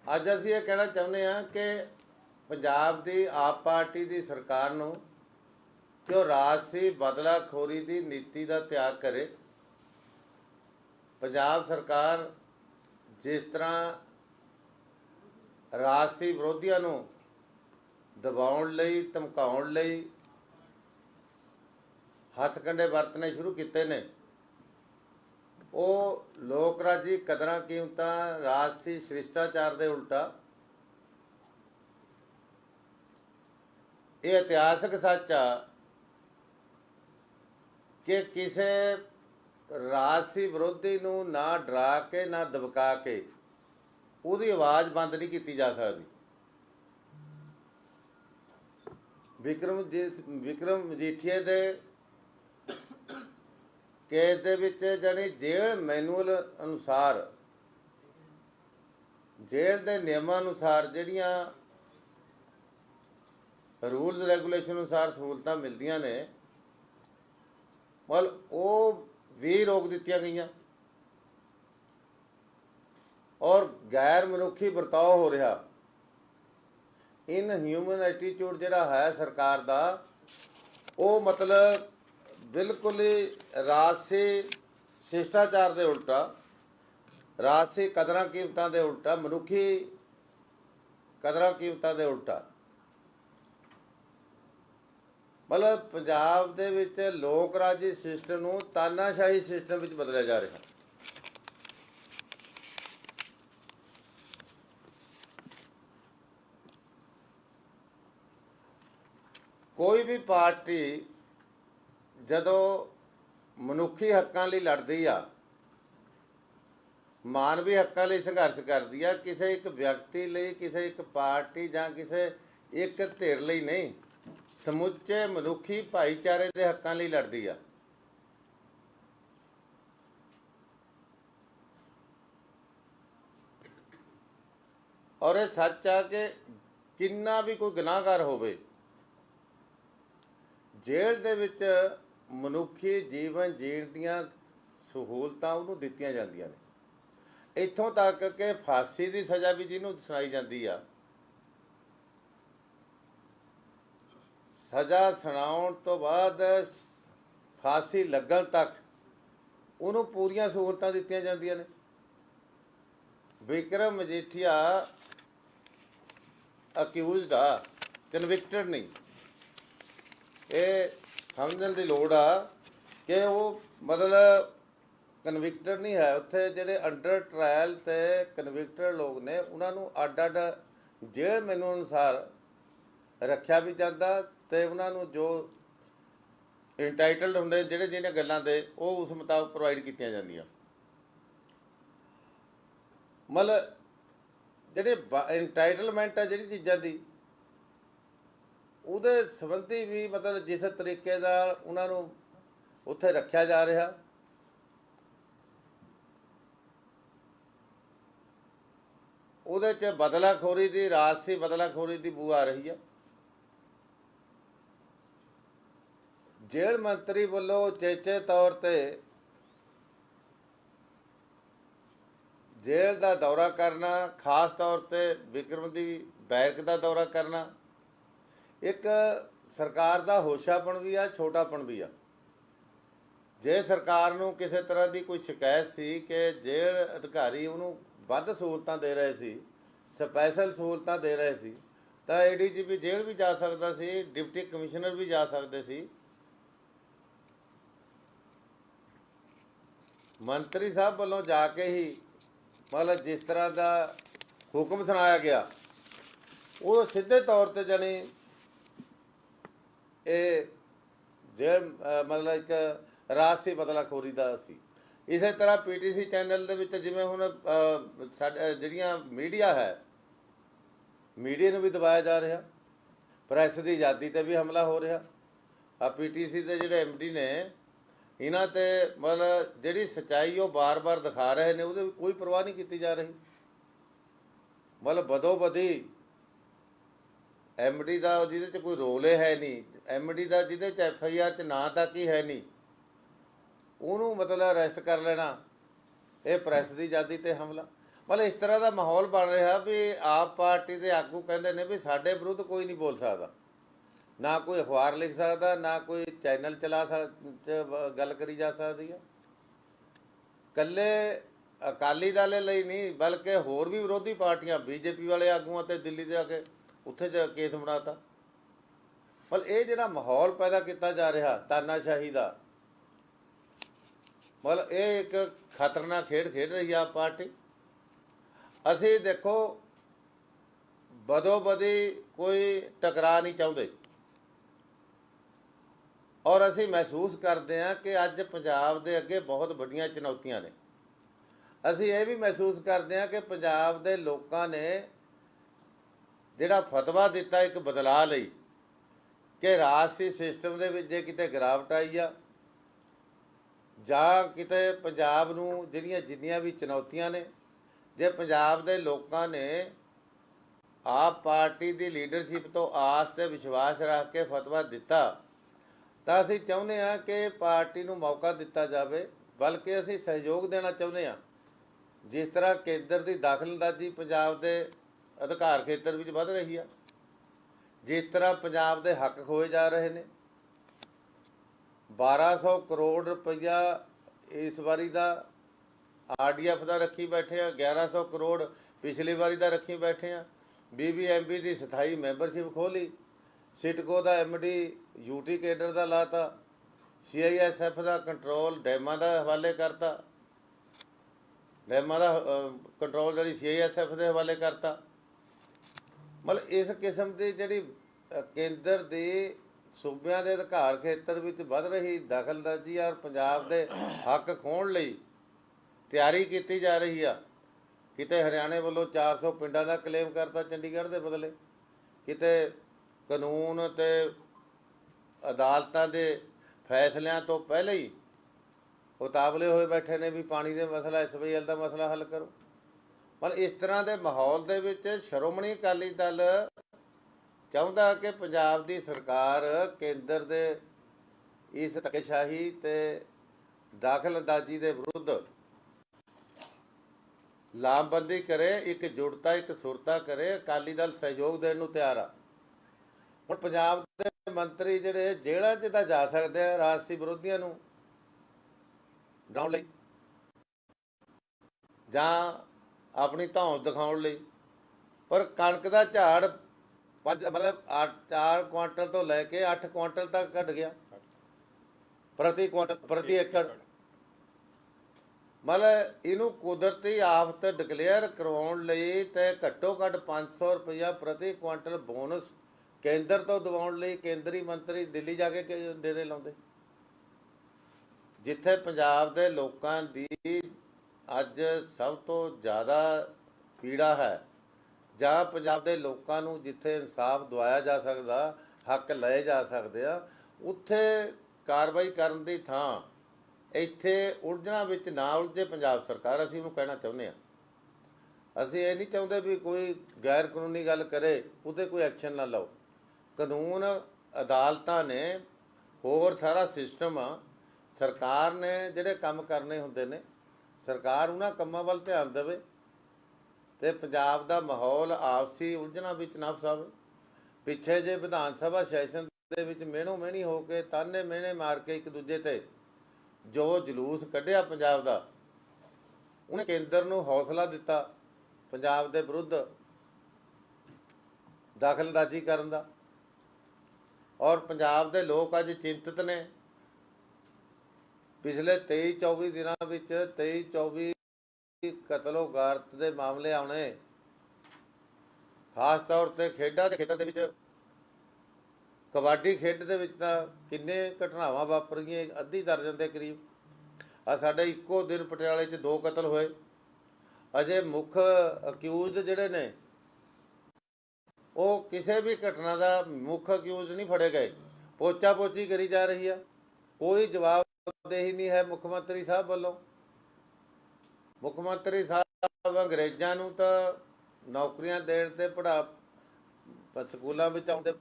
ਅੱਜ ਅਸੀਂ ਇਹ ਕਹਿਣਾ ਚਾਹੁੰਦੇ ਹਾਂ ਕਿ ਪੰਜਾਬ ਦੀ ਆਪ ਪਾਰਟੀ ਦੀ ਸਰਕਾਰ ਨੂੰ ਕਿ ਉਹ ਰਾਜਸੀ ਬਦਲਾਖੋਰੀ ਦੀ ਨੀਤੀ ਦਾ ਤਿਆਗ ਕਰੇ। ਪੰਜਾਬ ਸਰਕਾਰ ਜਿਸ ਤਰ੍ਹਾਂ ਰਾਜਸੀ ਵਿਰੋਧੀਆਂ ਨੂੰ ਦਬਾਉਣ ਲਈ, ਧਮਕਾਉਣ ਲਈ ਹੱਥਕੰਡੇ ਵਰਤਣੇ ਸ਼ੁਰੂ ਕੀਤੇ ਨੇ, ਉਹ ਲੋਕ ਰਾਜੀ ਕਦਰਾਂ ਕੀਮਤਾਂ, ਰਾਜਸੀ ਸ਼ਿਸ਼ਟਾਚਾਰ ਦੇ ਉਲਟਾ ਇਹ ਇਤਿਹਾਸਕ ਸੱਚ ਆ ਕਿ ਕਿਸੇ ਰਾਜਸੀ ਵਿਰੋਧੀ ਨੂੰ ਨਾ ਡਰਾ ਕੇ ਨਾ ਦਬਕਾ ਕੇ ਉਹਦੀ ਆਵਾਜ਼ ਬੰਦ ਨਹੀਂ ਕੀਤੀ ਜਾ ਸਕਦੀ। ਵਿਕਰਮ ਮਜੀਠੀਆ ਦੇ ਕੇਸ ਦੇ ਵਿੱਚ ਜਾਨੀ ਜੇਲ੍ਹ ਮੈਨੂਅਲ ਅਨੁਸਾਰ, ਜੇਲ੍ਹ ਦੇ ਨਿਯਮਾਂ ਅਨੁਸਾਰ ਜਿਹੜੀਆਂ ਰੂਲਸ ਰੈਗੂਲੇਸ਼ਨ ਅਨੁਸਾਰ ਸਹੂਲਤਾਂ ਮਿਲਦੀਆਂ ਨੇ, ਮਤਲਬ ਉਹ ਵੀ ਰੋਕ ਦਿੱਤੀਆਂ ਗਈਆਂ ਔਰ ਗੈਰ ਮਨੁੱਖੀ ਵਰਤਾਓ ਹੋ ਰਿਹਾ। ਇਨਹਿਊਮਨ ਐਟੀਟਿਊਡ ਜਿਹੜਾ ਹੈ ਸਰਕਾਰ ਦਾ, ਉਹ ਮਤਲਬ ਬਿਲਕੁਲ ਹੀ ਰਾਜਸੀ ਸ਼ਿਸ਼ਟਾਚਾਰ ਦੇ ਉਲਟਾ, ਰਾਜਸੀ ਕਦਰਾਂ ਕੀਮਤਾਂ ਦੇ ਉਲਟਾ, ਮਨੁੱਖੀ ਕਦਰਾਂ ਕੀਮਤਾਂ ਦੇ ਉਲਟਾ, ਮਤਲਬ ਪੰਜਾਬ ਦੇ ਵਿੱਚ ਲੋਕ ਰਾਜੀ ਸਿਸਟਮ ਨੂੰ ਤਾਨਾਸ਼ਾਹੀ ਸਿਸਟਮ ਵਿੱਚ ਬਦਲਿਆ ਜਾ ਰਿਹਾ। ਕੋਈ ਵੀ ਪਾਰਟੀ ਜਦੋਂ ਮਨੁੱਖੀ ਹੱਕਾਂ ਲਈ ਲੜਦੀ ਆ, ਮਾਨਵੀ ਹੱਕਾਂ ਲਈ ਸੰਘਰਸ਼ ਕਰਦੀ ਆ, ਕਿਸੇ ਇੱਕ ਵਿਅਕਤੀ ਲਈ, ਕਿਸੇ ਇੱਕ ਪਾਰਟੀ ਜਾਂ ਕਿਸੇ ਇੱਕ ਧਿਰ ਲਈ ਨਹੀਂ, ਸਮੁੱਚੇ ਮਨੁੱਖੀ ਭਾਈਚਾਰੇ ਦੇ ਹੱਕਾਂ ਲਈ ਲੜਦੀ ਆ। ਔਰ ਇਹ ਸੱਚ ਆ ਕਿ ਕਿੰਨਾ ਵੀ ਕੋਈ ਗੁਨਾਹਗਾਰ ਹੋਵੇ, ਜੇਲ੍ਹ ਦੇ ਵਿੱਚ ਮਨੁੱਖੀ ਜੀਵਨ ਜੀਣ ਦੀਆਂ ਸਹੂਲਤਾਂ ਉਹਨੂੰ ਦਿੱਤੀਆਂ ਜਾਂਦੀਆਂ ਨੇ। ਇੱਥੋਂ ਤੱਕ ਕਿ ਫਾਂਸੀ ਦੀ ਸਜ਼ਾ ਵੀ ਜਿਹਨੂੰ ਸੁਣਾਈ ਜਾਂਦੀ ਆ, ਸਜ਼ਾ ਸੁਣਾਉਣ ਤੋਂ ਬਾਅਦ ਫਾਂਸੀ ਲੱਗਣ ਤੱਕ ਉਹਨੂੰ ਪੂਰੀਆਂ ਸਹੂਲਤਾਂ ਦਿੱਤੀਆਂ ਜਾਂਦੀਆਂ ਨੇ। ਵਿਕਰਮ ਮਜੀਠੀਆ ਅਕਿਊਜ਼ਡ ਆ, ਕਨਵਿਕਟਡ ਨਹੀਂ। ਇਹ ਸਮਝਣ ਦੀ ਲੋੜ ਆ ਕਿ ਉਹ ਮਤਲਬ ਕਨਵਿਕਟਡ ਨਹੀਂ ਹੈ। ਉੱਥੇ ਜਿਹੜੇ ਅੰਡਰ ਟਰਾਇਲ ਅਤੇ ਕਨਵਿਕਟਡ ਲੋਕ ਨੇ, ਉਹਨਾਂ ਨੂੰ ਅੱਡ ਅੱਡ ਜੇਲ੍ਹ ਮੈਨੂਅਲ ਅਨੁਸਾਰ ਰੱਖਿਆ ਵੀ ਜਾਂਦਾ ਅਤੇ ਉਹਨਾਂ ਨੂੰ ਜੋ ਇੰਟਾਈਟਲਡ ਹੁੰਦੇ ਜਿਹੜੇ ਜਿਹੜੀਆਂ ਗੱਲਾਂ ਦੇ, ਉਹ ਉਸ ਮੁਤਾਬਕ ਪ੍ਰੋਵਾਈਡ ਕੀਤੀਆਂ ਜਾਂਦੀਆਂ। ਮਤਲਬ ਜਿਹੜੇ ਇੰਟਾਈਟਲਮੈਂਟ ਆ ਜਿਹੜੀ ਚੀਜ਼ਾਂ ਦੀ, ਉਹਦੇ ਸੰਬੰਧੀ ਵੀ ਮਤਲਬ ਜਿਸ ਤਰੀਕੇ ਨਾਲ ਉਹਨਾਂ ਨੂੰ ਉੱਥੇ ਰੱਖਿਆ ਜਾ ਰਿਹਾ, ਉਹਦੇ 'ਚ ਬਦਲਾਖੋਰੀ ਦੀ, ਰਾਜਸੀ ਬਦਲਾਖੋਰੀ ਦੀ ਬੂ ਆ ਰਹੀ ਆ। ਜੇਲ੍ਹ ਮੰਤਰੀ ਵੱਲੋਂ ਉਚੇਚੇ ਤੌਰ 'ਤੇ ਜੇਲ੍ਹ ਦਾ ਦੌਰਾ ਕਰਨਾ, ਖਾਸ ਤੌਰ 'ਤੇ ਵਿਕਰਮ ਦੀ ਬੈਰਕ ਦਾ ਦੌਰਾ ਕਰਨਾ, ਇੱਕ ਸਰਕਾਰ ਦਾ ਹੋਸ਼ਾਪਣ ਵੀ ਆ, ਛੋਟਾਪਣ ਵੀ ਆ। ਜੇ ਸਰਕਾਰ ਨੂੰ ਕਿਸੇ ਤਰ੍ਹਾਂ ਦੀ ਕੋਈ ਸ਼ਿਕਾਇਤ ਸੀ ਕਿ ਜੇਲ੍ਹ ਅਧਿਕਾਰੀ ਉਹਨੂੰ ਵੱਧ ਸਹੂਲਤਾਂ ਦੇ ਰਹੇ ਸੀ, ਸਪੈਸ਼ਲ ਸਹੂਲਤਾਂ ਦੇ ਰਹੇ ਸੀ, ਤਾਂ ADGP ਜੇਲ੍ਹ ਵੀ ਜਾ ਸਕਦਾ ਸੀ, ਡਿਪਟੀ ਕਮਿਸ਼ਨਰ ਵੀ ਜਾ ਸਕਦੇ ਸੀ। ਮੰਤਰੀ ਸਾਹਿਬ ਵੱਲੋਂ ਜਾ ਕੇ ਹੀ ਮਤਲਬ ਜਿਸ ਤਰ੍ਹਾਂ ਦਾ ਹੁਕਮ ਸੁਣਾਇਆ ਗਿਆ, ਉਹ ਸਿੱਧੇ ਤੌਰ 'ਤੇ ਜਾਣੀ ਇਹ ਜੇਲ੍ਹ ਮਤਲਬ ਇੱਕ ਰਾਜਸੀ ਬਦਲਾਖੋਰੀ ਦਾ ਸੀ। ਇਸੇ ਤਰ੍ਹਾਂ PTC ਚੈਨਲ ਦੇ ਵਿੱਚ ਜਿਵੇਂ ਹੁਣ ਸਾਡੇ ਜਿਹੜੀਆਂ ਮੀਡੀਆ ਹੈ, ਮੀਡੀਆ ਨੂੰ ਵੀ ਦਬਾਇਆ ਜਾ ਰਿਹਾ, ਪ੍ਰੈਸ ਦੀ ਆਜ਼ਾਦੀ 'ਤੇ ਵੀ ਹਮਲਾ ਹੋ ਰਿਹਾ। ਆ PTC ਦੇ ਜਿਹੜੇ MD ਨੇ, ਇਹਨਾਂ 'ਤੇ ਮਤਲਬ ਜਿਹੜੀ ਸੱਚਾਈ ਉਹ ਬਾਰ-ਬਾਰ ਦਿਖਾ ਰਹੇ ਨੇ, ਉਹਦੇ ਕੋਈ ਪਰਵਾਹ ਨਹੀਂ ਕੀਤੀ ਜਾ ਰਹੀ। ਮਤਲਬ ਬਦੋ-ਬਦੀ MD ਦਾ ਜਿਹਦੇ 'ਚ ਕੋਈ ਰੋਲ ਹੀ ਹੈ ਨਹੀਂ, MD ਦਾ ਜਿਹਦੇ 'ਚ FIR 'ਚ ਨਾਂ ਤੱਕ ਹੀ ਹੈ ਨਹੀਂ, ਉਹਨੂੰ ਮਤਲਬ ਅਰੈਸਟ ਕਰ ਲੈਣਾ, ਇਹ ਪ੍ਰੈਸ ਦੀ ਆਜ਼ਾਦੀ 'ਤੇ ਹਮਲਾ। मतलब इस तरह का माहौल बन रहा भी आप पार्टी के आगू कहते हैं भी साढ़े विरुद्ध कोई नहीं बोल सकता, ना कोई अखबार लिख सकता, ना कोई चैनल चला गल करी जा सकती है। कल्ले अकाली दल ਲਈ नहीं बल्कि होर भी विरोधी पार्टियां बीजेपी वाले आगूआं ते दिल्ली ते आके उत्थे केस बनाता। मतलब ये जिहड़ा माहौल पैदा किया जा रहा तानाशाही का, मतलब ये एक खतरनाक खेड खेड रही है पार्टी। असी देखो बदो बदी कोई टकरा नहीं चाहते, और असी महसूस करते हैं कि अज पंजाब के अगे बहुत बड़ियां चुनौतियां ने। असी ये भी महसूस करते हैं कि पंजाब के लोगों ने जिहड़ा फतवा दिता एक बदलाव लई कि राजसी सिस्टम के विच जे किते गिरावट आई आ जां किते पंजाब नूं जिहड़ियां जिन्नियां भी चुनौतियां ने, जे पंजाब के लोगों ने आप पार्टी की लीडरशिप तो आस ते विश्वास रख के फतवा दिता तो असी चाहुंदे हां कि पार्टी नूं मौका दिता जाए, बल्कि असी सहयोग देना चाहुंदे हां। जिस तरह केंद्र की दखलअंदाजी पंजाब के अधिकार खेतर विच वध रही है, जिस तरह पंजाब के हक खोए जा रहे हैं, 1200 करोड़ रुपया इस बारी का RDF का रखी बैठे हैं, 1100 करोड़ पिछली बारी का रखी बैठे हैं, BBMB की स्थाई मैंबरशिप खोली, सिटको का MD UT केडर का लाता, CISF का कंट्रोल डैमां का हवाले करता, डैमां का कंट्रोल जी CISF के हवाले करता। मतलब इस किस्म की जी केंद्र की सूबिਆਂ के अधिकार खेतर विच वध रही दखलअंदाजी और पंजाब के हक खोण लई तैयारी की जा रही है। किते हरियाणे वालों 400 पिंडां का क्लेम करता चंडीगढ़ के बदले, किते कानून ते अदालतां दे फैसलिਆਂ तो पहले ही उतावले होए बैठे ने भी पानी के मसला SYL का मसला हल करो। मतलब इस तरह के माहौल के विच श्रोमणी अकाली दल चाहुंदा कि पंजाब की सरकार केंद्र के इस धक्केशाही ते दखलअंदाजी के विरुद्ध लामबंदी करे, एकजुटता एक सुरता करे। अकाली दल सहयोग देने को तैयार आ। हुण पंजाब के मंत्री जिहड़े जेल੍ਹਾਂ 'ਚ ਤਾਂ जा सकते हैं राजसी विरोधियों नूं डाउण लई जां अपनी धौंस दिखाउण लई, पर कणक का झाड़ मतलब 4 कुआंटल तो लैके 8 कुआंटल तक घट गया प्रति कुआंटल प्रति एकड़। मतलब इनू कुदरती आफत डिकलेयर करवाउण लई ते घट्टो घट्ट 500 रुपया प्रति कुआंटल बोनस केंद्र तो दिवाउण लई केंद्री मंत्री दिल्ली जाके डेरे लाउंदे, जिथे पंजाब के लोगों की अज सब तो ज़्यादा पीड़ा है, जां पंजाब के लोगों नूं जिथे इंसाफ दवाया जा सकदा, हक लए जा सकते आ, उत्थे कार्रवाई करन दी थां ਇੱਥੇ ਉਲਝਣਾ ਵਿੱਚ ना उलझे पंजाब सरकार। ਅਸੀਂ ਉਹਨੂੰ कहना ਚਾਹੁੰਦੇ ਹਾਂ, ਅਸੀਂ ਇਹ ਨਹੀਂ ਚਾਹੁੰਦੇ ਵੀ ਕੋਈ गैर कानूनी गल करे ਉਹਦੇ कोई एक्शन ना ਲਓ। कानून अदालतां ने होर सारा सिस्टम आ, सरकार ने ਜਿਹੜੇ ਕੰਮ करने ਹੁੰਦੇ ਨੇ सरकार ਉਹਨਾਂ ਕੰਮਾਂ ਵੱਲ ਧਿਆਨ ਦੇਵੇ ਤੇ ਪੰਜਾਬ ਦਾ ਮਾਹੌਲ आपसी ਉਲਝਣਾ ਵਿੱਚ ਨਾ ਫਸਾਵੇ। ਪਿੱਛੇ ਜੇ ਵਿਧਾਨ ਸਭਾ ਸੈਸ਼ਨ ਦੇ ਵਿੱਚ ਮਿਹਣੋ ਮਿਹਣੀ ਹੋ ਕੇ ਤਾਨੇ ਮਿਹਣੇ ਮਾਰ ਕੇ ਇੱਕ ਦੂਜੇ ਤੇ जो जलूस कढ़िया पंजाब का, उन्हें केंद्र नूं हौसला दिता पंजाब के विरुद्ध दखलअंदाजी करन दा, और पंजाब के लोग अज चिंतित ने। पिछले 23-24 दिनों विच 23-24 कतलो गारत के मामले आने, खास तौर पर खेडा के खेतर दे विच कबड्डी खेड दे विच तां किन्ने घटनावां वापरियां, अद्धी दर्जन के करीब। आ साडे इक्को दिन पटियाले 'च 2 कतल होए। अजे मुख अक्यूज़ जिहड़े ने वो किसी भी घटना का मुख अक्यूज़ नहीं फड़े गए, पोचा पोची करी जा रही है, कोई जवाबदेही नहीं है मुख्यमंत्री साहब वालों। मुख्यमंत्री साहब अंग्रेज़ां नूं तां नौकरियां देण ते पढ़ा स्कूलों में आउंदे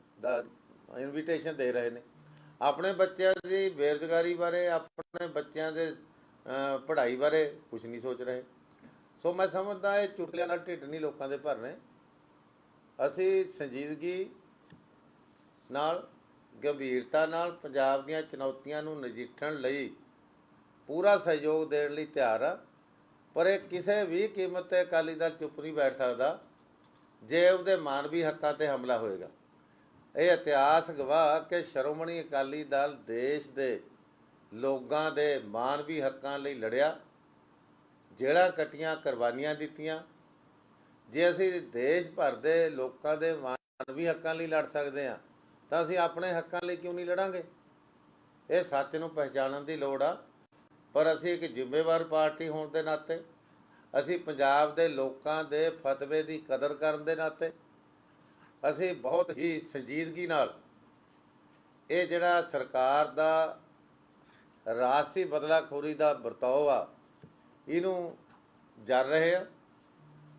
इनविटेशन दे रहे हैं, अपने बच्चों की बेरोजगारी बारे, अपने बच्चों के पढ़ाई बारे कुछ नहीं सोच रहे। ਸੋ ਮੈਂ ਸਮਝਦਾ ਇਹ ਚੁਟਲਿਆਂ ਨਾਲ ਢਿੱਡ ਨਹੀਂ ਲੋਕਾਂ ਦੇ ਭਰਨੇ। ਅਸੀਂ ਸੰਜੀਦਗੀ ਨਾਲ, ਗੰਭੀਰਤਾ ਨਾਲ ਪੰਜਾਬ ਦੀਆਂ ਚੁਣੌਤੀਆਂ ਨੂੰ ਨਜਿੱਠਣ ਲਈ ਪੂਰਾ ਸਹਿਯੋਗ ਦੇਣ ਲਈ ਤਿਆਰ ਆ, ਪਰ ਇਹ ਕਿਸੇ ਵੀ ਕੀਮਤ 'ਤੇ ਅਕਾਲੀ ਦਲ ਚੁੱਪ ਨਹੀਂ ਬੈਠ ਸਕਦਾ ਜੇ ਉਹਦੇ ਮਾਨਵੀ ਹੱਕਾਂ 'ਤੇ ਹਮਲਾ ਹੋਏਗਾ। ਇਹ ਇਤਿਹਾਸ ਗਵਾਹ ਕਿ ਸ਼੍ਰੋਮਣੀ ਅਕਾਲੀ ਦਲ ਦੇਸ਼ ਦੇ ਲੋਕਾਂ ਦੇ ਮਾਨਵੀ ਹੱਕਾਂ ਲਈ ਲੜਿਆ, ਜੇਲ੍ਹਾਂ ਕੱਟੀਆਂ, ਕੁਰਬਾਨੀਆਂ ਦਿੱਤੀਆਂ। ਜੇ ਅਸੀਂ ਦੇਸ਼ ਭਰ ਦੇ ਲੋਕਾਂ ਦੇ ਮਾਨਵੀ ਹੱਕਾਂ ਲਈ ਲੜ ਸਕਦੇ ਹਾਂ ਤਾਂ ਅਸੀਂ ਆਪਣੇ ਹੱਕਾਂ ਲਈ ਕਿਉਂ ਨਹੀਂ ਲੜਾਂਗੇ? ਇਹ ਸੱਚ ਨੂੰ ਪਹਿਚਾਣਨ ਦੀ ਲੋੜ ਆ। ਪਰ ਅਸੀਂ ਇੱਕ ਜ਼ਿੰਮੇਵਾਰ ਪਾਰਟੀ ਹੋਣ ਦੇ ਨਾਤੇ, ਅਸੀਂ ਪੰਜਾਬ ਦੇ ਲੋਕਾਂ ਦੇ ਫਤਵੇ ਦੀ ਕਦਰ ਕਰਨ ਦੇ ਨਾਤੇ, ਅਸੀਂ ਬਹੁਤ ਹੀ ਸੰਜੀਦਗੀ ਨਾਲ ਇਹ ਜਿਹੜਾ ਸਰਕਾਰ ਦਾ ਰਾਜਸੀ ਬਦਲਾਖੋਰੀ ਦਾ ਵਰਤਾਓ ਆ ਇਹਨੂੰ ਜਰ ਰਹੇ ਆ।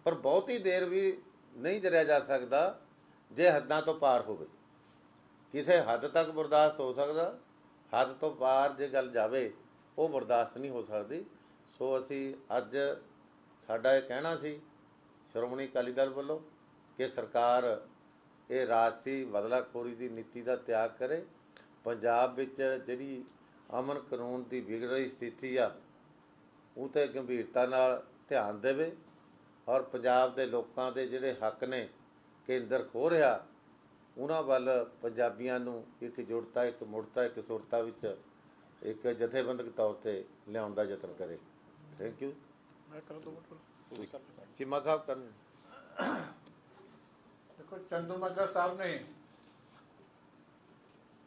ਪਰ ਬਹੁਤੀ ਦੇਰ ਵੀ ਨਹੀਂ ਜਰਿਆ ਜਾ ਸਕਦਾ ਜੇ ਹੱਦਾਂ ਤੋਂ ਪਾਰ ਹੋਵੇ। ਕਿਸੇ ਹੱਦ ਤੱਕ ਬਰਦਾਸ਼ਤ ਹੋ ਸਕਦਾ, ਹੱਦ ਤੋਂ ਪਾਰ ਜੇ ਗੱਲ ਜਾਵੇ ਉਹ ਬਰਦਾਸ਼ਤ ਨਹੀਂ ਹੋ ਸਕਦੀ। ਸੋ ਅਸੀਂ ਅੱਜ ਸਾਡਾ ਇਹ ਕਹਿਣਾ ਸੀ ਸ਼੍ਰੋਮਣੀ ਅਕਾਲੀ ਦਲ ਵੱਲੋਂ ਕਿ ਸਰਕਾਰ ਇਹ ਰਾਜਸੀ ਬਦਲਾਖੋਰੀ ਦੀ ਨੀਤੀ ਦਾ ਤਿਆਗ ਕਰੇ, ਪੰਜਾਬ ਵਿੱਚ ਜਿਹੜੀ ਅਮਨ ਕਾਨੂੰਨ ਦੀ ਵਿਗੜ ਰਹੀ ਸਥਿਤੀ ਆ ਉਹ 'ਤੇ ਗੰਭੀਰਤਾ ਨਾਲ ਧਿਆਨ ਦੇਵੇ ਔਰ ਪੰਜਾਬ ਦੇ ਲੋਕਾਂ ਦੇ ਜਿਹੜੇ ਹੱਕ ਨੇ ਕੇਂਦਰ ਖੋਹ ਰਿਹਾ ਉਹਨਾਂ ਵੱਲ ਪੰਜਾਬੀਆਂ ਨੂੰ ਇੱਕ ਜੁੜਤਾ, ਇੱਕ ਮੁੜਤਾ, ਇੱਕ ਸੁਰਤਾ ਵਿੱਚ ਇੱਕ ਜਥੇਬੰਦਕ ਤੌਰ 'ਤੇ ਲਿਆਉਣ ਦਾ ਯਤਨ ਕਰੇ। Thank you. ਮੈਂ ਕਰ ਦੋ ਚੀਮਾ ਸਾਹਿਬ ਕਰਨ। ਦੇਖੋ, ਚੰਦੂ ਮਾਜਰਾ ਸਾਹਿਬ ਨੇ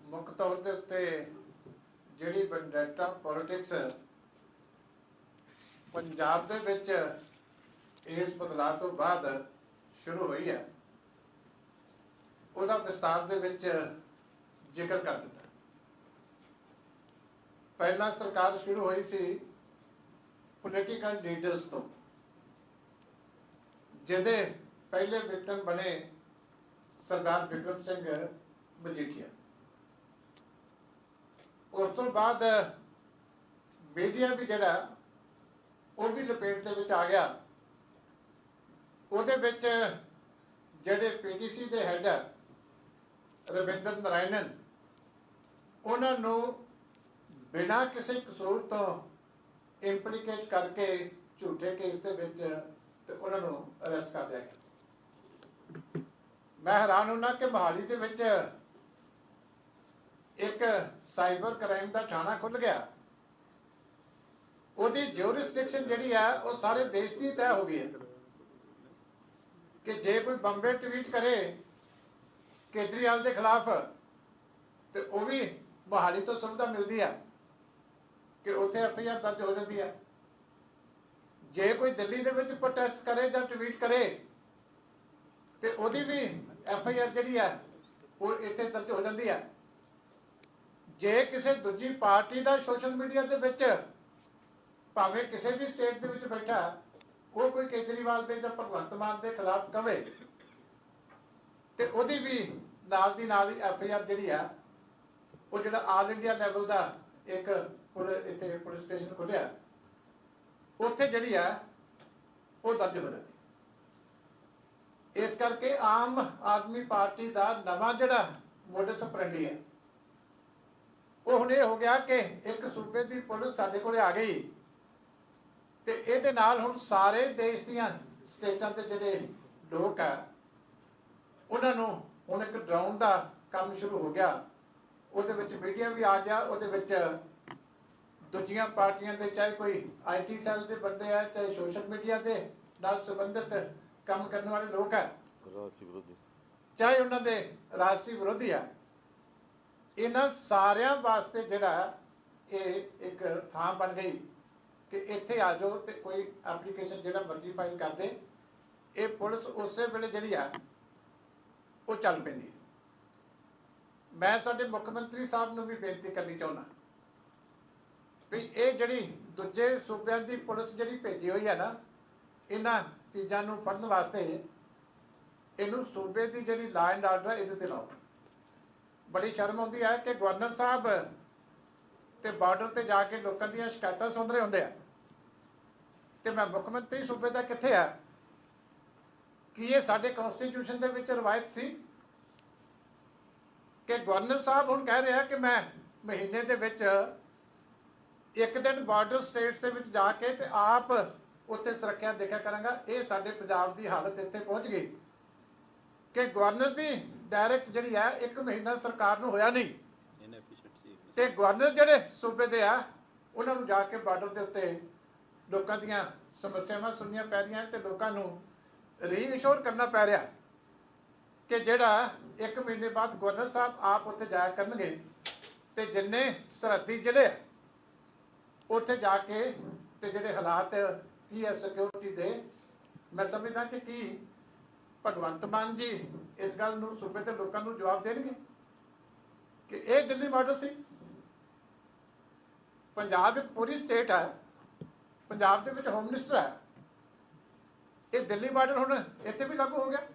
ਮੁੱਖ ਤੌਰ ਦੇ ਉੱਤੇ ਜਿਹੜੀ ਵੈਂਡੇਟਾ ਪੋਲਿਟਿਕਸ ਪੰਜਾਬ ਦੇ ਵਿੱਚ ਇਸ ਬਦਲਾਅ ਤੋਂ ਬਾਅਦ ਸ਼ੁਰੂ ਹੋਈ ਹੈ ਉਹਦਾ ਵਿਸਤਾਰ ਦੇ ਵਿੱਚ ਜ਼ਿਕਰ ਕਰ ਦਿੱਤਾ। ਪਹਿਲਾਂ ਸਰਕਾਰ ਸ਼ੁਰੂ ਹੋਈ ਸੀ ਪੋਲੀਟੀਕਲ ਲੀਡਰਸ ਤੋਂ, ਜਿਹਦੇ ਪਹਿਲੇ ਵਿਕਟਮ ਬਣੇ ਸਰਦਾਰ ਵਿਕਰਮ ਸਿੰਘ ਮਜੀਠੀਆ। ਉਸ ਤੋਂ ਬਾਅਦ ਮੀਡੀਆ ਵੀ ਜਿਹੜਾ ਉਹ ਵੀ ਲਪੇਟ ਦੇ ਵਿੱਚ ਆ ਗਿਆ। ਉਹਦੇ ਵਿੱਚ ਜਿਹੜੇ ਪੀਟੀਸੀ ਦੇ ਹੈਡ ਰਵਿੰਦਰ ਨਾਰਾਇਣਨ, ਉਹਨਾਂ ਨੂੰ ਬਿਨਾਂ ਕਿਸੇ ਕਸੂਰ ਤੋਂ ਇੰਪਲੀਕੇਟ ਕਰਕੇ ਝੂਠੇ ਕੇਸ ਦੇ ਵਿੱਚ ਤੇ ਉਹਨਾਂ ਨੂੰ ਅਰੈਸਟ ਕਰ ਲਿਆ ਗਿਆ। ਮੈਂ ਹੈਰਾਨ ਹੁੰਦਾ ਕਿ ਮੋਹਾਲੀ ਦੇ ਵਿੱਚ ਇੱਕ ਸਾਈਬਰ ਕ੍ਰਾਈਮ ਦਾ ਥਾਣਾ ਖੁੱਲ ਗਿਆ। ਉਹਦੀ ਜੂਰਿਸਡਿਕਸ਼ਨ ਜਿਹੜੀ ਆ ਉਹ ਸਾਰੇ ਦੇਸ਼ ਦੀ ਤੈਅ ਹੋ ਗਈ ਹੈ ਕਿ ਜੇ ਕੋਈ ਬੰਬੇ ਟਵੀਟ ਕਰੇ ਕੇਜਰੀਵਾਲ ਦੇ ਖਿਲਾਫ ਤੇ ਉਹ ਵੀ ਮੋਹਾਲੀ ਤੋਂ ਸੁਵਿਧਾ ਮਿਲਦੀ ਆ ਕਿ ਉੱਥੇ ਐਫਆਈਆਰ ਦਰਜ ਹੋ ਜਾਂਦੀ ਆ। ਜੇ ਕੋਈ ਦਿੱਲੀ ਦੇ ਵਿੱਚ ਪ੍ਰੋਟੈਸਟ ਕਰੇ ਜਾਂ ਟਵੀਟ ਕਰੇ ਤੇ ਉਹਦੀ ਵੀ ਐਫਆਈਆਰ ਜਿਹੜੀ ਆ ਉਹ ਇੱਥੇ ਦਰਜ ਹੋ ਜਾਂਦੀ ਆ। ਜੇ ਕਿਸੇ ਦੂਜੀ ਪਾਰਟੀ ਦਾ ਸੋਸ਼ਲ ਮੀਡੀਆ ਦੇ ਵਿੱਚ ਭਾਵੇਂ ਕਿਸੇ ਵੀ ਸਟੇਟ ਦੇ ਵਿੱਚ ਬੈਠਾ ਉਹ ਕੋਈ ਕੇਜਰੀਵਾਲ ਦੇ ਜਾਂ ਭਗਵੰਤ ਮਾਨ ਦੇ ਖਿਲਾਫ ਕਵੇ ਤੇ ਉਹਦੀ ਵੀ ਨਾਲ ਦੀ ਨਾਲ ਹੀ ਐਫਆਈਆਰ ਜਿਹੜੀ ਆ ਉਹ ਜਿਹੜਾ ਆਲ ਇੰਡੀਆ ਲੈਵਲ ਦਾ ਇੱਕ ਇੱਥੇ ਪੁਲਿਸ ਸਟੇਸ਼ਨ ਖੁੱਲਿਆ ਉੱਥੇ ਜਿਹੜੀ ਆ ਉਹ ਦਰਜ ਹੋ ਜਾਂਦੀ। ਇਸ ਕਰਕੇ ਆਮ ਆਦਮੀ ਪਾਰਟੀ ਦਾ ਨਵਾਂ ਜਿਹੜਾ ਮੋਡਸ ਆਪਰੈਂਡੀ ਹੈ ਉਹ ਹੁਣ ਇਹ ਹੋ ਗਿਆ ਕਿ ਇੱਕ ਸੂਬੇ ਦੀ ਪੁਲਿਸ ਸਾਡੇ ਕੋਲੇ ਆ ਗਈ ਤੇ ਇਹਦੇ ਨਾਲ ਹੁਣ ਸਾਰੇ ਦੇਸ਼ ਦੀਆਂ ਸਟੇਟਾਂ ਦੇ ਜਿਹੜੇ ਲੋਕ ਆ ਉਹਨਾਂ ਨੂੰ ਹੁਣ ਇੱਕ ਡਰਾਉਣ ਦਾ ਕੰਮ ਸ਼ੁਰੂ ਹੋ ਗਿਆ। ਉਹਦੇ ਵਿੱਚ ਮੀਡੀਆ ਵੀ ਆ ਗਿਆ, ਉਹਦੇ ਵਿੱਚ ਦੂਜੀਆਂ ਪਾਰਟੀਆਂ ਦੇ ਚਾਹੇ ਕੋਈ ਆਈਟੀ ਸੈੱਲ ਦੇ ਬੰਦੇ ਆ, ਚਾਹੇ ਸੋਸ਼ਲ ਮੀਡੀਆ ਦੇ ਨਾਲ ਸੰਬੰਧਿਤ ਕੰਮ ਕਰਨ ਵਾਲੇ ਲੋਕ ਆ, ਚਾਹੇ ਉਹਨਾਂ ਦੇ ਰਾਜਸੀ ਵਿਰੋਧੀ ਆ। ਇਹਨਾਂ ਸਾਰਿਆਂ ਵਾਸਤੇ ਜਿਹੜਾ ਇਹ ਇੱਕ ਥਾਂ ਬਣ ਗਈ ਕਿ ਇੱਥੇ ਆ ਜਾਓ ਤੇ ਕੋਈ ਐਪਲੀਕੇਸ਼ਨ ਜਿਹੜਾ ਮਰਜ਼ੀ ਫਾਈਲ ਕਰ ਦੇ, ਇਹ ਪੁਲਿਸ ਉਸੇ ਵੇਲੇ ਜਿਹੜੀ ਆ ਉਹ ਚੱਲ ਪੈਂਦੀ। ਮੈਂ ਸਾਡੇ ਮੁੱਖ ਮੰਤਰੀ ਸਾਹਿਬ ਨੂੰ ਵੀ ਬੇਨਤੀ ਕਰਨੀ ਚਾਹੁੰਦਾ ਵੀ ਇਹ ਜਿਹੜੀ ਦੂਜੇ ਸੂਬਿਆਂ ਦੀ ਪੁਲਿਸ ਜਿਹੜੀ ਭੇਜੀ ਹੋਈ ਹੈ ਨਾ ਇਹਨਾਂ ਚੀਜ਼ਾਂ ਨੂੰ ਫੜਨ ਵਾਸਤੇ, ਇਹਨੂੰ ਸੂਬੇ ਦੀ ਜਿਹੜੀ ਲਾਅ ਐਂਡ ਆਰਡਰ ਇਹਦੇ ਤੇ ਲਾਓ। ਬੜੀ ਸ਼ਰਮ ਆਉਂਦੀ ਹੈ ਕਿ ਗਵਰਨਰ ਸਾਹਿਬ ਤੇ ਬਾਰਡਰ ਤੇ ਜਾ ਕੇ ਲੋਕਾਂ ਦੀਆਂ ਸ਼ਿਕਾਇਤਾਂ ਸੁਣ ਰਹੇ ਹੁੰਦੇ ਆ ਤੇ ਮੈਂ ਮੁੱਖ ਮੰਤਰੀ ਸੂਬੇ ਦਾ ਕਿੱਥੇ ਆ? ਕੀ ਇਹ ਸਾਡੇ ਕਨਸਟੀਟਿਊਸ਼ਨ ਦੇ ਵਿੱਚ ਰਵਾਇਤ ਸੀ ਕਿ ਗਵਰਨਰ ਸਾਹਿਬ ਹੁਣ ਕਹਿ ਰਿਹਾ ਕਿ ਮੈਂ ਮਹੀਨੇ ਦੇ ਵਿੱਚ ਇੱਕ ਦਿਨ ਬਾਰਡਰ ਸਟੇਟਸ ਦੇ ਵਿੱਚ ਜਾ ਕੇ ਤੇ ਆਪ ਉੱਥੇ ਸੁਰੱਖਿਆ ਦੇਖਿਆ ਕਰਾਂਗਾ? ਇਹ ਸਾਡੇ ਪੰਜਾਬ ਦੀ ਹਾਲਤ ਇੱਥੇ ਪਹੁੰਚ ਗਈ ਕਿ ਗਵਰਨਰ ਦੀ ਡਾਇਰੈਕਟ ਜਿਹੜੀ ਹੈ 1 ਮਹੀਨਾ ਸਰਕਾਰ ਨੂੰ ਹੋਇਆ ਨਹੀਂ, ਤੇ ਗਵਰਨਰ ਜਿਹੜੇ ਸੂਬੇ ਦੇ ਆ ਉਹਨਾਂ ਨੂੰ ਜਾ ਕੇ ਬਾਰਡਰ ਦੇ ਉੱਤੇ ਲੋਕਾਂ ਦੀਆਂ ਸਮੱਸਿਆਵਾਂ ਸੁਣਨੀਆਂ ਪੈ ਰਹੀਆਂ ਤੇ ਲੋਕਾਂ ਨੂੰ ਰੀਇਸ਼ੋਰ ਕਰਨਾ ਪੈ ਰਿਹਾ ਕਿ ਜਿਹੜਾ 1 ਮਹੀਨੇ ਬਾਅਦ ਗਵਰਨਰ ਸਾਹਿਬ ਆਪ ਉੱਥੇ ਜਾਇਆ ਕਰਨਗੇ ਤੇ ਜਿੰਨੇ ਸਰਹੱਦੀ ਜ਼ਿਲ੍ਹੇ ਉੱਥੇ ਜਾ ਕੇ ਤੇ ਜਿਹੜੇ ਹਾਲਾਤ ਕੀ ਹੈ ਸਿਕਿਉਰਿਟੀ ਦੇ, ਮੈਂ ਸਮਝਦਾ ਕਿ ਕੀ ਭਗਵੰਤ ਮਾਨ ਜੀ ਇਸ ਗੱਲ ਨੂੰ ਸੂਬੇ ਦੇ ਲੋਕਾਂ ਨੂੰ ਜਵਾਬ ਦੇਣਗੇ ਕਿ ਇਹ ਦਿੱਲੀ ਮਾਡਲ ਸੀ? ਪੰਜਾਬ ਇੱਕ ਪੂਰੀ ਸਟੇਟ ਹੈ, ਪੰਜਾਬ ਦੇ ਵਿੱਚ ਹੋਮ ਮਿਨਿਸਟਰ ਹੈ, ਇਹ ਦਿੱਲੀ ਮਾਡਲ ਹੁਣ ਇੱਥੇ ਵੀ ਲਾਗੂ ਹੋ ਗਿਆ?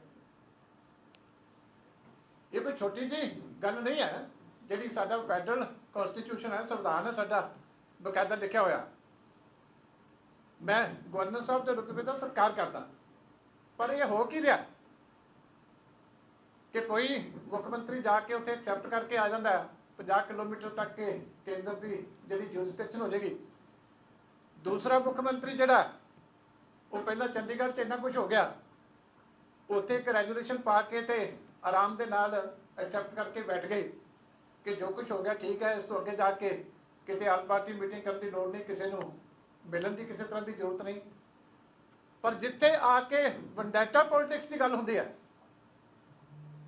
ਇਹ ਕੋਈ ਛੋਟੀ ਜੀ ਗੱਲ ਨਹੀਂ ਹੈ। ਜਿਹੜੀ ਸਾਡਾ ਫੈਡਰਲ ਕਨਸਟੀਟਿਊਸ਼ਨ ਹੈ, ਸੰਵਿਧਾਨ ਹੈ ਸਾਡਾ, ਬਕਾਇਦਾ ਲਿਖਿਆ ਹੋਇਆ। ਮੈਂ ਗਵਰਨਰ ਸਾਹਿਬ ਦੇ ਰੁਤਬੇ ਦਾ ਸਤਿਕਾਰ ਕਰਦਾ, ਪਰ ਇਹ ਹੋ ਕੀ ਰਿਹਾ ਕਿ ਕੋਈ ਮੁੱਖ ਮੰਤਰੀ ਜਾ ਕੇ ਉੱਥੇ ਐਕਸੈਪਟ ਕਰਕੇ ਆ ਜਾਂਦਾ ਹੈ 50 ਕਿਲੋਮੀਟਰ ਤੱਕ ਕੇ ਕੇਂਦਰ ਦੀ ਜਿਹੜੀ ਜੁਰਿਸਡਿਕਸ਼ਨ ਹੋ ਜਾਏਗੀ। ਦੂਸਰਾ ਮੁੱਖ ਮੰਤਰੀ ਜਿਹੜਾ ਉਹ ਪਹਿਲਾਂ ਚੰਡੀਗੜ੍ਹ 'ਚ ਇੰਨਾ ਕੁਝ ਹੋ ਗਿਆ, ਉੱਥੇ ਇੱਕ ਰੈਜ਼ੋਲੂਸ਼ਨ ਪਾ ਕੇ ਤੇ ਆਰਾਮ ਦੇ ਨਾਲ ਐਕਸੈਪਟ ਕਰਕੇ ਬੈਠ ਗਏ ਕਿ ਜੋ ਕੁਝ ਹੋ ਗਿਆ ਠੀਕ ਹੈ, ਇਸ ਤੋਂ ਅੱਗੇ ਜਾ ਕੇ ਕਿਤੇ ਆਲ ਪਾਰਟੀ ਮੀਟਿੰਗ ਕਰਨ ਦੀ ਲੋੜ ਨਹੀਂ, ਕਿਸੇ ਨੂੰ ਮਿਲਣ ਦੀ ਕਿਸੇ ਤਰ੍ਹਾਂ ਦੀ ਜ਼ਰੂਰਤ ਨਹੀਂ। ਪਰ ਜਿੱਥੇ ਆ ਕੇ ਵੰਡੈਟਾ ਪੋਲਿਟਿਕਸ ਦੀ ਗੱਲ ਹੁੰਦੀ ਹੈ,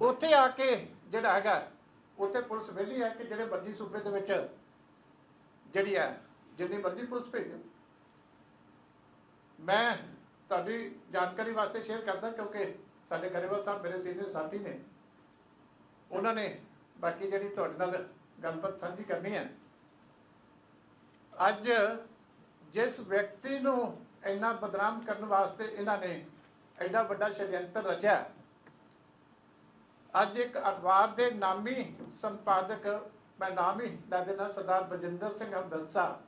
ਉੱਥੇ ਆ ਕੇ ਜਿਹੜਾ ਹੈਗਾ ਉੱਥੇ ਪੁਲਿਸ ਵਿਹਲੀ ਹੈ ਕਿ ਜਿਹੜੇ ਮਰਜ਼ੀ ਸੂਬੇ ਦੇ ਵਿੱਚ ਜਿਹੜੀ ਹੈ ਜਿੰਨੀ ਮਰਜ਼ੀ ਪੁਲਿਸ ਭੇਜੋ। ਮੈਂ ਤੁਹਾਡੀ ਜਾਣਕਾਰੀ ਵਾਸਤੇ ਸ਼ੇਅਰ ਕਰਦਾ ਕਿਉਂਕਿ ਸਾਡੇ ਗਰੇਵਾਲ ਸਾਹਿਬ ਮੇਰੇ ਸੀਨੀਅਰ ਸਾਥੀ ਨੇ, ਉਹਨਾਂ ਨੇ ਬਾਕੀ ਜਿਹੜੀ ਤੁਹਾਡੇ ਨਾਲ ਗੱਲਬਾਤ ਸਾਂਝੀ ਕਰਨੀ ਹੈ। ਅੱਜ ਜਿਸ ਵਿਅਕਤੀ ਨੂੰ ਇੰਨਾ ਬਦਨਾਮ ਕਰਨ ਵਾਸਤੇ ਇਹਨਾਂ ਨੇ ਐਡਾ ਵੱਡਾ ਸ਼ੜਯੰਤਰ ਰਚਿਆ, ਅੱਜ ਇੱਕ ਅਖਬਾਰ ਦੇ ਨਾਮੀ ਸੰਪਾਦਕ, ਮੈਂ ਨਾਮ ਹੀ ਲੈ ਦੇਣਾ, ਸਰਦਾਰ ਬਲਜਿੰਦਰ ਸਿੰਘ ਹਮਦਰਦ ਸਾਹਿਬ,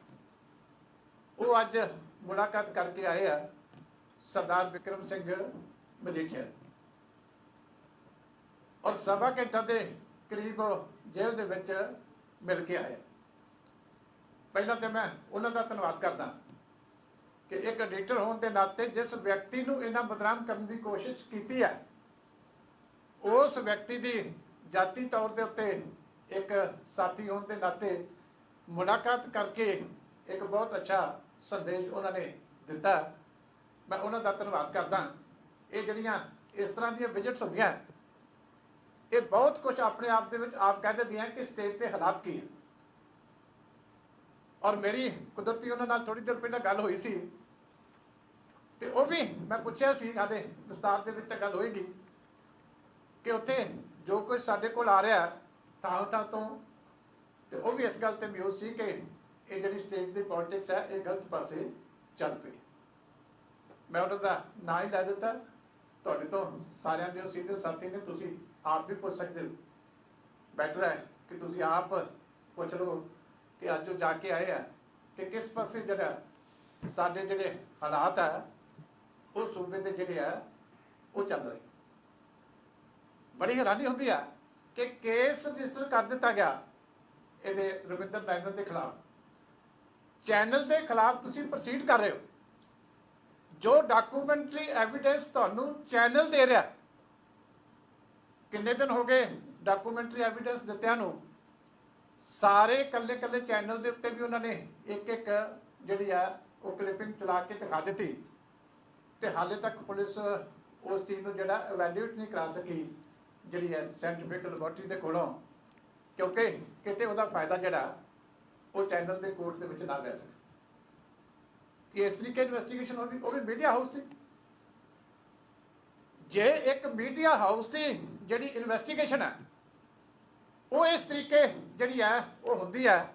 ਉਹ ਅੱਜ ਮੁਲਾਕਾਤ ਕਰਕੇ ਆਏ ਆ ਸਰਦਾਰ ਵਿਕਰਮ ਸਿੰਘ ਮਜੀਠੀਆ, ਔਰ ਸਵਾ ਘੰਟਾ ਦੇ ਕਰੀਬ ਜੇਲ੍ਹ ਦੇ ਵਿੱਚ ਮਿਲ ਕੇ ਆਏ। ਪਹਿਲਾਂ ਤੇ ਮੈਂ ਉਹਨਾਂ ਦਾ ਧੰਨਵਾਦ ਕਰਦਾ ਕਿ ਇੱਕ ਐਡੀਟਰ ਹੋਣ ਦੇ ਨਾਤੇ ਜਿਸ ਵਿਅਕਤੀ ਨੂੰ ਇਹਨਾਂ ਬਦਨਾਮ ਕਰਨ ਦੀ ਕੋਸ਼ਿਸ਼ ਕੀਤੀ ਹੈ, ਉਸ ਵਿਅਕਤੀ ਦੀ ਜਾਤੀ ਤੌਰ ਦੇ ਉੱਤੇ ਇੱਕ ਸਾਥੀ ਹੋਣ ਦੇ ਨਾਤੇ ਮੁਲਾਕਾਤ ਕਰਕੇ ਇੱਕ ਬਹੁਤ ਅੱਛਾ ਸੰਦੇਸ਼ ਉਹਨਾਂ ਨੇ ਦਿੱਤਾ। ਮੈਂ ਉਹਨਾਂ ਦਾ ਧੰਨਵਾਦ ਕਰਦਾ। ਇਹ ਜਿਹੜੀਆਂ ਇਸ ਤਰ੍ਹਾਂ ਦੀਆਂ ਵਿਜ਼ਿਟਸ ਹੁੰਦੀਆਂ, ਇਹ ਬਹੁਤ ਕੁਝ ਆਪਣੇ ਆਪ ਦੇ ਵਿੱਚ ਆਪ ਕਹਿ ਦਿੰਦੀਆਂ ਕਿ ਸਟੇਟ ਦੇ ਹਾਲਾਤ ਕੀ ਹੈ। ਔਰ ਮੇਰੀ ਕੁਦਰਤੀ ਉਹਨਾਂ ਨਾਲ ਥੋੜੀ ਦੇਰ ਪਹਿਲਾਂ ਗੱਲ ਹੋਈ ਸੀ ਤੇ ਉਹ ਵੀ ਮੈਂ ਪੁੱਛਿਆ ਸੀ, ਹਾਲੇ ਵਿਸਤਾਰ ਦੇ ਵਿੱਚ ਤਾਂ ਗੱਲ ਹੋਏਗੀ, ਕਿ ਉੱਥੇ ਜੋ ਕੁਝ ਸਾਡੇ ਕੋਲ ਆ ਰਿਹਾ ਥਾਂ ਤੋਂ, ਤੇ ਉਹ ਵੀ ਇਸ ਗੱਲ ਤੇ ਮਿਊਜ਼ ਸੀ ਕਿ ਇਹ ਜਿਹੜੀ ਸਟੇਟ ਦੀ ਪੋਲਿਟਿਕਸ ਹੈ ਇਹ ਗਲਤ ਪਾਸੇ ਚੱਲ ਪਈ। ਮੈਂ ਉਹਨਾਂ ਦਾ ਨਾਂ ਹੀ ਲੈ ਦਿੱਤਾ। ਤੁਹਾਡੇ ਤੋਂ ਸਾਰਿਆਂ ਦੇ ਸੀਨੀਅਰ ਸਾਥੀ ਨੇ, ਤੁਸੀਂ ਆਪ ਵੀ ਪੁੱਛ ਸਕਦੇ ਹੋ। ਬੈਟਰ ਹੈ ਕਿ ਤੁਸੀਂ ਆਪ ਪੁੱਛ ਲਓ ਕਿ ਅੱਜ ਜੋ ਜਾ ਕੇ ਆਏ ਆ ਕਿ ਕਿਸ ਪਾਸੇ ਜਿਹੜਾ ਸਾਡੇ ਜਿਹੜੇ ਹਾਲਾਤ ਆ ਉਹ ਸੂਬੇ ਦੇ ਜਿਹੜੇ ਆ ਉਹ ਚੱਲ ਰਹੇ। ਬੜੀ ਹੈਰਾਨੀ ਹੁੰਦੀ ਆ ਕਿ ਕੇਸ ਰਜਿਸਟਰ ਕਰ ਦਿੱਤਾ ਗਿਆ ਇਹਦੇ ਰਵਿੰਦਰ ਨਾਇਰ ਦੇ ਖਿਲਾਫ, ਚੈਨਲ ਦੇ ਖਿਲਾਫ ਤੁਸੀਂ ਪ੍ਰੋਸੀਡ ਕਰ ਰਹੇ ਹੋ। ਜੋ ਡਾਕੂਮੈਂਟਰੀ ਐਵੀਡੈਂਸ ਤੁਹਾਨੂੰ ਚੈਨਲ ਦੇ ਰਿਹਾ, ਕਿੰਨੇ ਦਿਨ ਹੋ ਗਏ ਡਾਕੂਮੈਂਟਰੀ ਐਵੀਡੈਂਸ ਦਿੱਤਿਆਂ ਨੂੰ, ਸਾਰੇ ਕੱਲੇ ਕੱਲੇ ਚੈਨਲ ਦੇ ਉੱਤੇ ਵੀ ਉਹਨਾਂ ਨੇ ਇੱਕ ਇੱਕ ਜਿਹੜੀ ਆ ਉਹ ਕਲਿੱਪਿੰਗ ਚਲਾ ਕੇ ਦਿਖਾ ਦਿੱਤੀ, ਤੇ ਹਾਲੇ ਤੱਕ ਪੁਲਿਸ ਉਸ ਚੀਜ਼ ਨੂੰ ਜਿਹੜਾ ਇਵੈਲੂਏਟ ਨਹੀਂ ਕਰਾ ਸਕੀ ਜਿਹੜੀ ਹੈ ਸਾਇੰਟੀਫਿਕ ਲੈਬੋਰਟਰੀ ਦੇ ਕੋਲੋਂ, ਕਿਉਂਕਿ ਕਿਤੇ ਉਹਦਾ ਫਾਇਦਾ ਜਿਹੜਾ ਉਹ ਚੈਨਲ ਦੇ ਕੋਰਟ ਦੇ ਵਿੱਚ ਨਾ ਲੈ ਸਕੇ। ਕਿ ਇਸ ਤਰੀਕੇ ਇਨਵੈਸਟੀਗੇਸ਼ਨ ਹੋਣੀ, ਉਹ ਵੀ ਮੀਡੀਆ ਹਾਊਸ ਦੀ। ਜੇ ਇੱਕ ਮੀਡੀਆ ਹਾਊਸ ਦੀ ਜਿਹੜੀ ਇਨਵੈਸਟੀਗੇਸ਼ਨ ਹੈ ਉਹ ਇਸ ਤਰੀਕੇ ਜਿਹੜੀ ਹੈ ਉਹ ਹੁੰਦੀ ਹੈ,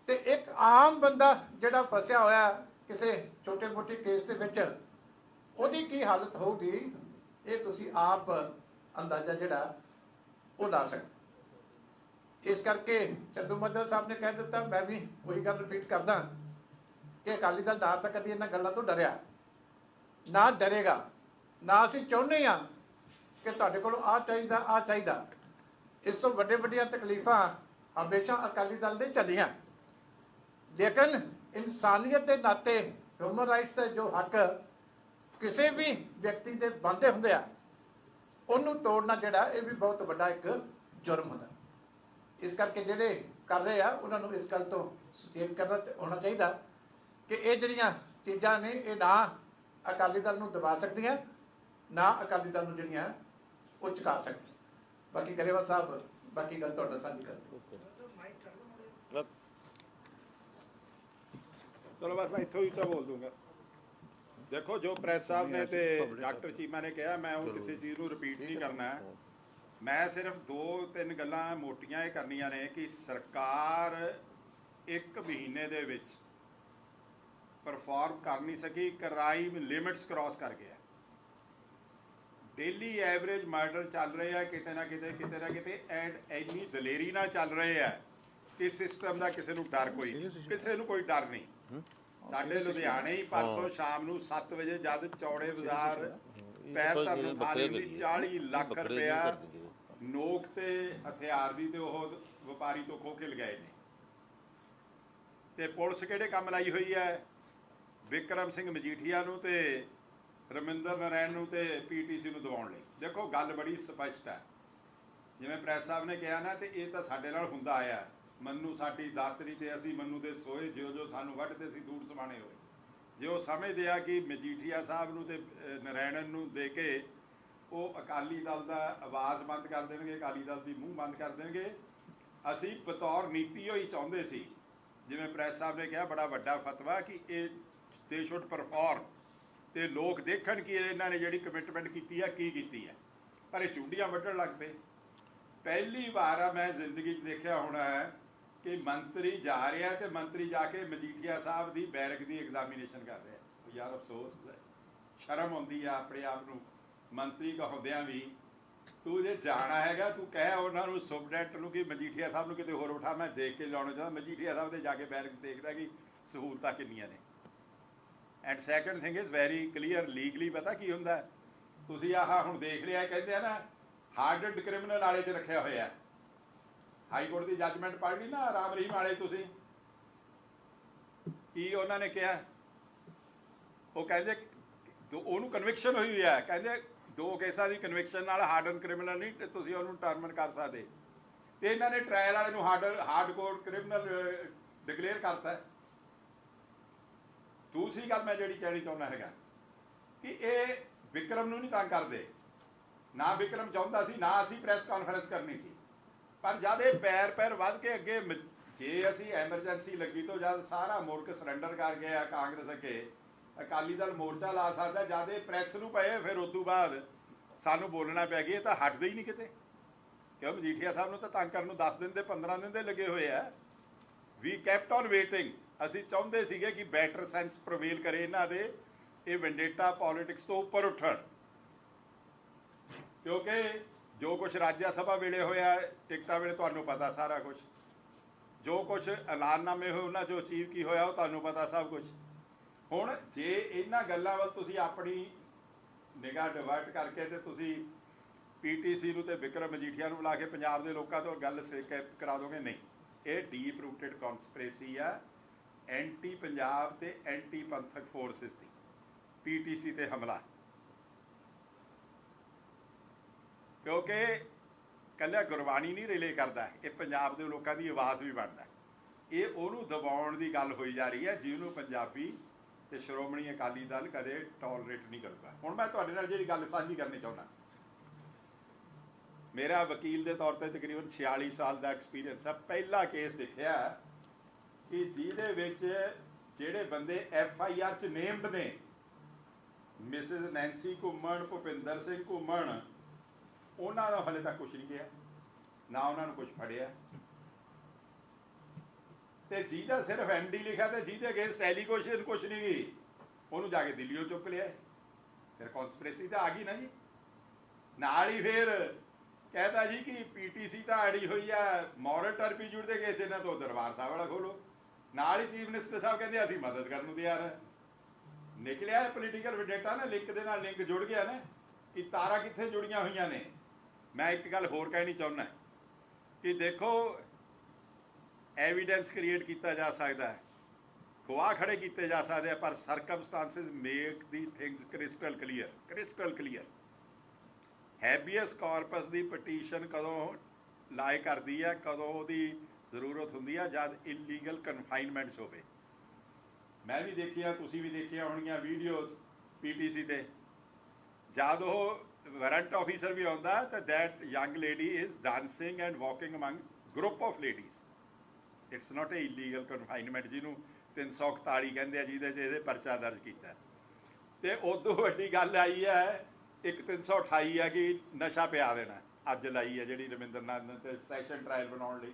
ਤੇ ਇੱਕ ਆਮ ਬੰਦਾ ਜਿਹੜਾ ਫਸਿਆ ਹੋਇਆ ਕਿਸੇ ਛੋਟੇ ਮੋਟੇ ਕੇਸ ਦੇ ਵਿੱਚ, ਉਹਦੀ ਕੀ ਹਾਲਤ ਹੋਊਗੀ ਇਹ ਤੁਸੀਂ ਆਪ ਅੰਦਾਜ਼ਾ ਜਿਹੜਾ ਉਹ ਲਾ ਸਕਦੇ। ਇਸ ਕਰਕੇ ਚੰਦੂ ਮਾਜਰਾ ਸਾਹਿਬ ਨੇ ਕਹਿ ਦਿੱਤਾ, ਮੈਂ ਵੀ ਉਹੀ ਗੱਲ ਰਿਪੀਟ ਕਰਦਾ ਕਿ ਅਕਾਲੀ ਦਲ ਨਾ ਤਾਂ ਕਦੀ ਇਹਨਾਂ ਗੱਲਾਂ ਤੋਂ ਡਰਿਆ, ਨਾ ਡਰੇਗਾ, ਨਾ ਅਸੀਂ ਚਾਹੁੰਦੇ ਹਾਂ ਕਿ ਤੁਹਾਡੇ ਕੋਲ ਆ ਚਾਹੀਦਾ ਆ ਚਾਹੀਦਾ। ਇਸ ਤੋਂ ਵੱਡੀਆਂ ਤਕਲੀਫਾਂ ਹਮੇਸ਼ਾ ਅਕਾਲੀ ਦਲ ਦੇ ਚੱਲੀਆਂ, ਲੇਕਿਨ ਇਨਸਾਨੀਅਤ ਦੇ ਨਾਤੇ ਹਿਊਮਨ ਰਾਈਟਸ ਦੇ ਜੋ ਹੱਕ ਕਿਸੇ ਵੀ ਵਿਅਕਤੀ ਦੇ ਬਣਦੇ ਹੁੰਦੇ ਆ, ਉਹਨੂੰ ਤੋੜਨਾ ਜਿਹੜਾ ਇਹ ਵੀ ਬਹੁਤ ਵੱਡਾ ਇੱਕ ਜੁਰਮ ਹੁੰਦਾ। ਇਸ ਕਰਕੇ ਜਿਹੜੇ ਕਰ ਰਹੇ ਆ ਉਹਨਾਂ ਨੂੰ ਇਸ ਗੱਲ ਤੋਂ ਸੁਚੇਤ ਕਰਨਾ ਹੋਣਾ ਚਾਹੀਦਾ ਕਿ ਇਹ ਜਿਹੜੀਆਂ ਚੀਜ਼ਾਂ ਨੇ ਇਹ ਨਾ ਅਕਾਲੀ ਦਲ ਨੂੰ ਦਬਾ ਸਕਦੀਆਂ, ਨਾ ਅਕਾਲੀ ਦਲ ਨੂੰ ਜਿਹੜੀਆਂ ਉਹ ਚੁਕਾ ਸਕਦੀਆਂ। ਬਾਕੀ ਗਰੇਵਾਲ ਸਾਹਿਬ ਬਾਕੀ ਗੱਲ ਤੁਹਾਡਾ ਸਾਂਝੀ ਕਰਦੇ। ਚਲੋ ਬਸ ਮੈਂ ਇੱਥੋਂ ਹੀ ਤਾਂ ਬੋਲ ਦੂੰਗਾ। ਦੇਖੋ ਜੋ ਪ੍ਰੈਸ ਸਾਹਿਬ ਨੇ ਤੇ ਡਾਕਟਰ ਚੀਮਾ ਨੇ ਕਿਹਾ, ਮੈਂ ਉਹ ਕਿਸੇ ਚੀਜ਼ ਨੂੰ ਰਿਪੀਟ ਨਹੀਂ ਕਰਨਾ। ਮੈਂ ਸਿਰਫ 2-3 ਗੱਲਾਂ ਮੋਟੀਆਂ ਇਹ ਕਰਨੀਆਂ ਨੇ ਕਿ ਸਰਕਾਰ 1 ਮਹੀਨੇ ਦੇ ਵਿੱਚ ਪਰਫਾਰਮ ਕਰ ਨਹੀਂ ਸਕੀ, ਕ੍ਰਾਈਮ ਲਿਮਿਟਸ ਕ੍ਰਾਸ ਕਰ ਗਿਆ। ਡੇਲੀ ਐਵਰੇਜ ਮਰਡਰ ਚੱਲ ਰਹੇ ਆ ਕਿਤੇ ਨਾ ਕਿਤੇ ਐਂਡ ਇੰਨੀ ਦਲੇਰੀ ਨਾਲ ਚੱਲ ਰਹੇ ਆ ਕਿ ਸਿਸਟਮ ਦਾ ਕਿਸੇ ਨੂੰ ਡਰ ਕਿਸੇ ਨੂੰ ਕੋਈ ਡਰ ਨਹੀਂ। ਸਾਡੇ ਲੁਧਿਆਣੇ ਹੀ ਪਰਸੋਂ ਸ਼ਾਮ ਨੂੰ 7 ਵਜੇ ਜਦ ਚੌੜੇ ਬਾਜ਼ਾਰ ਪੈਰ ਧਰਨ ਥਾਲੀ ਦੀ 40 ਲੱਖ ਰੁਪਇਆ ਨੋਕ ਤੇ ਹਥਿਆਰ ਦੀ ਤੇ ਉਹ ਵਪਾਰੀ ਤੋਂ ਖੋਹ ਕੇ ਲਗਾਏ ਨੇ। ਤੇ ਪੁਲਿਸ ਕਿਹੜੇ ਕੰਮ ਲਾਈ ਹੋਈ ਹੈ? ਵਿਕਰਮ ਸਿੰਘ ਮਜੀਠੀਆ ਨੂੰ ਤੇ ਰਮਿੰਦਰ ਨਾਰਾਇਣ ਨੂੰ ਤੇ ਪੀਟੀਸੀ ਨੂੰ ਦਬਾਉਣ ਲਈ। ਦੇਖੋ ਗੱਲ ਬੜੀ ਸਪਸ਼ਟ ਹੈ, ਜਿਵੇਂ ਪ੍ਰੈਸ ਸਾਹਿਬ ਨੇ ਕਿਹਾ ਨਾ, ਤੇ ਇਹ ਤਾਂ ਸਾਡੇ ਨਾਲ ਹੁੰਦਾ ਆਇਆ। ਮੰਨੂ ਸਾਡੀ ਦਾਤਰੀ ਤੇ ਅਸੀਂ ਮੰਨੂ ਦੇ ਸੋਏ, ਜਿਉਂ ਸਾਨੂੰ ਵੱਢਦੇ ਸੀ ਦੂਰ ਸਮਾਣੇ ਹੋਏ। ਜੇ ਉਹ ਸਮਝਦੇ ਆ ਕਿ ਮਜੀਠੀਆ ਸਾਹਿਬ ਨੂੰ ਤੇ ਨਾਰਾਇਣਨ ਨੂੰ ਦੇ ਕੇ ਉਹ ਅਕਾਲੀ ਦਲ ਦਾ ਆਵਾਜ਼ ਬੰਦ ਕਰ ਦੇਣਗੇ, ਅਕਾਲੀ ਦਲ ਦੀ ਮੂੰਹ ਬੰਦ ਕਰ ਦੇਣਗੇ। ਅਸੀਂ ਬਤੌਰ ਨੀਤੀ ਹੋਈ ਚਾਹੁੰਦੇ ਸੀ, ਜਿਵੇਂ ਪ੍ਰੈਸ ਸਾਹਿਬ ਨੇ ਕਿਹਾ ਬੜਾ ਵੱਡਾ ਫਤਵਾ ਕਿ ਇਹ ਦੇ ਸ਼ੁੱਡ ਪਰਫਾਰਮ ਤੇ ਲੋਕ ਦੇਖਣ ਕਿ ਇਹਨਾਂ ਨੇ ਜਿਹੜੀ ਕਮਿਟਮੈਂਟ ਕੀਤੀ ਹੈ ਕੀ ਕੀਤੀ ਹੈ। ਪਰ ਇਹ ਚੁੰਡੀਆਂ ਵੱਢਣ ਲੱਗ ਪਏ। ਪਹਿਲੀ ਵਾਰ ਆ ਮੈਂ ਜ਼ਿੰਦਗੀ 'ਚ ਦੇਖਿਆ ਹੋਣਾ ਹੈ ਕਿ ਮੰਤਰੀ ਜਾ ਰਿਹਾ ਤੇ ਮੰਤਰੀ ਜਾ ਕੇ ਮਜੀਠੀਆ ਸਾਹਿਬ ਦੀ ਬੈਰਕ ਦੀ ਐਗਜ਼ਾਮੀਨੇਸ਼ਨ ਕਰ ਰਿਹਾ। ਯਾਰ ਅਫਸੋਸ ਹੈ, ਸ਼ਰਮ ਆਉਂਦੀ ਆ ਆਪਣੇ ਆਪ ਨੂੰ ਮੰਤਰੀ ਕਹਾਉਂਦਿਆਂ ਵੀ। ਤੂੰ ਜੇ ਜਾਣਾ ਹੈਗਾ ਤੂੰ ਕਹਿ ਉਹਨਾਂ ਨੂੰ ਸੁਪਰਡੈਂਟ ਨੂੰ ਕਿ ਮਜੀਠੀਆ ਸਾਹਿਬ ਨੂੰ ਕਿਤੇ ਹੋਰ ਉਠਾ, ਮੈਂ ਦੇਖ ਕੇ ਲਾਉਣਾ ਚਾਹੁੰਦਾ। ਮਜੀਠੀਆ ਸਾਹਿਬ ਦੇ ਜਾ ਕੇ ਬੈਰਕ ਦੇਖਦਾ ਕਿ ਸਹੂਲਤਾਂ ਕਿੰਨੀਆਂ ਨੇ। And second thing is very clear legally ਪਤਾ ਕੀ ਹੁੰਦਾ। ਤੁਸੀਂ ਆਹ ਹੁਣ ਦੇਖ ਲਿਆ, ਕਹਿੰਦੇ ਆ ਨਾ ਹਾਰਡਡ ਕ੍ਰਿਮੀਨਲ ਵਾਲੇ 'ਚ ਰੱਖਿਆ ਹੋਇਆ। ਹਾਈ ਕੋਰਟ ਦੀ ਜੱਜਮੈਂਟ ਪੜ੍ਹ ਲਈ ਨਾ ਰਾਮ ਰਹੀਮ ਵਾਲੇ ਤੁਸੀਂ, ਕੀ ਉਹਨਾਂ ਨੇ ਕਿਹਾ? ਉਹ ਕਹਿੰਦੇ ਉਹਨੂੰ ਕਨਵਿਕਸ਼ਨ ਹੋਈ ਹੋਈ ਹੈ, ਕਹਿੰਦੇ 2 ਕੇਸਾਂ ਦੀ ਕਨਵਿਕਸ਼ਨ ਨਾਲ ਹਾਰਡਨ ਕ੍ਰਿਮੀਨਲ ਨਹੀਂ ਤੁਸੀਂ ਉਹਨੂੰ ਟਰਮਨ ਕਰ ਸਕਦੇ। ਤੇ ਇਹਨਾਂ ਨੇ ਟ੍ਰਾਇਲ ਵਾਲੇ ਨੂੰ ਹਾਰਡ ਕੋਰ ਕ੍ਰਿਮੀਨਲ ਡਿਕਲੇਅਰ ਕਰਤਾ। ਦੂਸਰੀ ਗੱਲ ਮੈਂ ਜਿਹੜੀ ਕਹਿਣੀ ਚਾਹੁੰਦਾ ਹੈਗਾ ਕਿ ਇਹ ਵਿਕਰਮ ਨੂੰ ਨਹੀਂ ਤੰਗ ਕਰਦੇ, ਨਾ ਵਿਕਰਮ ਚਾਹੁੰਦਾ ਸੀ, ਨਾ ਅਸੀਂ ਪ੍ਰੈਸ ਕਾਨਫਰੰਸ ਕਰਨੀ ਸੀ। ਪਰ ਜਦ ਇਹ ਪੈਰ ਵੱਧ ਕੇ ਅੱਗੇ, ਜੇ ਅਸੀਂ ਐਮਰਜੈਂਸੀ ਲੱਗੀ ਤੋਂ ਜਦ ਸਾਰਾ ਮੁਲਕ ਸਰੈਂਡਰ ਕਰ ਗਿਆ ਕਾਂਗਰਸ ਅੱਗੇ, ਅਕਾਲੀ ਦਲ ਮੋਰਚਾ ਲਾ ਸਕਦਾ। ਜਦ ਇਹ ਪ੍ਰੈਸ ਨੂੰ ਪਏ ਫਿਰ ਉਸ ਤੋਂ ਬਾਅਦ ਸਾਨੂੰ ਬੋਲਣਾ ਪੈ ਗਿਆ। ਇਹ ਤਾਂ ਹਟਦੇ ਹੀ ਨਹੀਂ ਕਿਤੇ। ਕਿਉਂ? ਮਜੀਠੀਆ ਸਾਹਿਬ ਨੂੰ ਤਾਂ ਤੰਗ ਕਰਨ ਨੂੰ 10 ਦਿਨ ਦੇ 15 ਦਿਨ ਦੇ ਲੱਗੇ ਹੋਏ ਆ। ਵੀ ਕੈਪਟ ਔਨ ਵੇਟਿੰਗ। ਅਸੀਂ ਚਾਹੁੰਦੇ ਸੀਗੇ ਕਿ ਬੈਟਰ ਸੈਂਸ ਪ੍ਰਵੇਲ ਕਰੇ ਇਹਨਾਂ ਦੇ, ਇਹ ਵੈਂਡੇਟਾ ਪੋਲਿਟਿਕਸ ਤੋਂ ਉੱਪਰ ਉੱਠਣ। ਕਿਉਂਕਿ ਜੋ ਕੁਛ ਰਾਜ ਸਭਾ ਵੇਲੇ ਹੋਇਆ, ਟਿਕਟਾਂ ਵੇਲੇ ਤੁਹਾਨੂੰ ਪਤਾ ਸਾਰਾ ਕੁਛ, ਜੋ ਕੁਛ ਐਲਾਨਨਾਮੇ ਹੋਏ ਉਹਨਾਂ 'ਚੋਂ ਅਚੀਵ ਕੀ ਹੋਇਆ ਉਹ ਤੁਹਾਨੂੰ ਪਤਾ ਸਭ ਕੁਛ। ਹੁਣ ਜੇ ਇਹਨਾਂ ਗੱਲਾਂ ਵੱਲ ਤੁਸੀਂ ਆਪਣੀ ਨਿਗਾਹ ਡਿਵਰਟ ਕਰਕੇ ਤੇ ਤੁਸੀਂ ਪੀਟੀਸੀ ਨੂੰ ਤੇ ਵਿਕਰਮ ਮਜੀਠੀਆ ਨੂੰ ਬੁਲਾ ਕੇ ਪੰਜਾਬ ਦੇ ਲੋਕਾਂ ਤੋਂ ਗੱਲ ਕਰਾ ਦੋਗੇ, ਨਹੀਂ। ਇਹ ਡੀਪ ਰੂਟਡ ਕਨਸਪੀਰੇਸੀ ਆ ਐਂਟੀ ਪੰਜਾਬ ਤੇ ਐਂਟੀ ਪੰਥਕ ਫੋਰਸਿਸ ਦੀ, ਪੀਟੀਸੀ ਤੇ ਹਮਲਾ। ਕਿਉਂਕਿ ਇਕੱਲਾ ਗੁਰਬਾਣੀ ਨਹੀਂ ਰਿਲੇ ਕਰਦਾ, ਇਹ ਪੰਜਾਬ ਦੇ ਲੋਕਾਂ ਦੀ ਆਵਾਜ਼ ਵੀ ਬਣਦਾ। ਇਹ ਉਹਨੂੰ ਦਬਾਉਣ ਦੀ ਗੱਲ ਹੋਈ ਜਾ ਰਹੀ ਹੈ ਜਿਹਨੂੰ ਪੰਜਾਬੀ ਤੇ ਸ਼੍ਰੋਮਣੀ ਅਕਾਲੀ ਦਲ ਕਦੇ ਟੋਲਰੇਟ ਨਹੀਂ ਕਰੂਗਾ। ਹੁਣ ਮੈਂ ਤੁਹਾਡੇ ਨਾਲ ਜਿਹੜੀ ਗੱਲ ਸਾਂਝੀ ਕਰਨੀ ਚਾਹੁੰਦਾ, ਮੇਰਾ ਵਕੀਲ ਦੇ ਤੌਰ ਤੇ ਤਕਰੀਬਨ 46 ਸਾਲ ਦਾ ਐਕਸਪੀਰੀਅੰਸ ਹੈ। ਪਹਿਲਾ ਕੇਸ ਦੇਖਿਆ ਕਿ ਜਿਹਦੇ ਵਿੱਚ ਜਿਹੜੇ ਬੰਦੇ FIR 'ਚ ਨੇਮਡ ਨੇ, ਮਿਸਿਸ ਨੈਂਸੀ ਘੁੰਮਣ, ਭੁਪਿੰਦਰ ਸਿੰਘ ਘੁੰਮਣ, ਉਹਨਾਂ ਨੂੰ ਹਲੇ ਤੱਕ ਕੁਛ ਨਹੀਂ ਕਿਹਾ, ਨਾ ਉਹਨਾਂ ਨੂੰ ਕੁਛ ਫੜਿਆ। ਤੇ ਜਿਹਦਾ ਸਿਰਫ MD ਲਿਖਿਆ ਤੇ ਜਿਹਦੇ ਅਗੇਂਸਟ ਐਲੀਗੇਸ਼ਨ ਕੁਛ ਨਹੀਂ ਗਈ, ਉਹਨੂੰ ਜਾ ਕੇ ਦਿੱਲੀੋਂ ਚੁੱਕ ਲਿਆ। ਫਿਰ ਕਨਸਪੀਰੇਸੀ ਤਾਂ ਆ ਗਈ ਨਾ ਜੀ। ਨਾਲ ਹੀ ਫਿਰ कहता जी कि पीटीसी तो अड़ी हुई है मॉरल टर्पीट्यूड के केस, इन्हें तो दरबार साहब वाला खोलो। ਨਾਲ ਹੀ ਚੀਫ ਮਿਨਿਸਟਰ ਸਾਹਿਬ ਕਹਿੰਦੇ ਅਸੀਂ ਮਦਦ ਕਰਨ ਨੂੰ ਤਿਆਰ ਹੈ। ਨਿਕਲਿਆ ਪੋਲੀਟੀਕਲ ਵਿਡੇਟਾ ਨਾ, ਲਿੰਕ ਦੇ ਨਾਲ ਲਿੰਕ ਜੁੜ ਗਿਆ ਨਾ ਕਿ ਤਾਰਾਂ ਕਿੱਥੇ ਜੁੜੀਆਂ ਹੋਈਆਂ ਨੇ। ਮੈਂ ਇੱਕ ਗੱਲ ਹੋਰ ਕਹਿਣੀ ਚਾਹੁੰਦਾ ਕਿ ਦੇਖੋ ਐਵੀਡੈਂਸ ਕ੍ਰੀਏਟ ਕੀਤਾ ਜਾ ਸਕਦਾ ਹੈ, ਗਵਾਹ ਖੜੇ ਕੀਤੇ ਜਾ ਸਕਦੇ ਆ, ਪਰ ਸਰਕਮਸਟੈਂਸਿਸ ਮੇਕ ਦੀ things crystal clear. Habeas corpus ਦੀ ਪਟੀਸ਼ਨ ਕਦੋਂ ਲਾਏ ਕਰਦੀ ਹੈ, ਕਦੋਂ ਉਹਦੀ ਜ਼ਰੂਰਤ ਹੁੰਦੀ ਹੈ, ਜਦ ਇਲੀਗਲ ਕਨਫਾਈਨਮੈਂਟਸ ਹੋਵੇ। ਮੈਂ ਵੀ ਦੇਖਿਆ, ਤੁਸੀਂ ਵੀ ਦੇਖਿਆ ਹੋਣਗੀਆਂ ਵੀਡੀਓਜ਼ ਪੀਟੀਸੀ ਤੇ, ਜਦ ਉਹ ਵਾਰੰਟ ਆਫੀਸਰ ਵੀ ਆਉਂਦਾ ਤਾਂ that young lady is dancing and walking among group of ladies. It's not A illegal confinement ਜਿਹਨੂੰ 341 ਕਹਿੰਦੇ ਆ, ਜਿਹਦੇ 'ਚ ਇਹਦੇ ਪਰਚਾ ਦਰਜ ਕੀਤਾ। ਤੇ ਉਦੋਂ ਵੱਡੀ ਗੱਲ ਆਈ ਹੈ ਇੱਕ 328 ਹੈ ਕਿ ਨਸ਼ਾ ਪਿਆ ਦੇਣਾ, ਅੱਜ ਲਾਈ ਹੈ ਜਿਹੜੀ ਰਮਿੰਦਰ ਨਾਥ ਨੇ ਤੇ ਸੈਸ਼ਨ ਟ੍ਰਾਇਲ ਬਣਾਉਣ ਲਈ।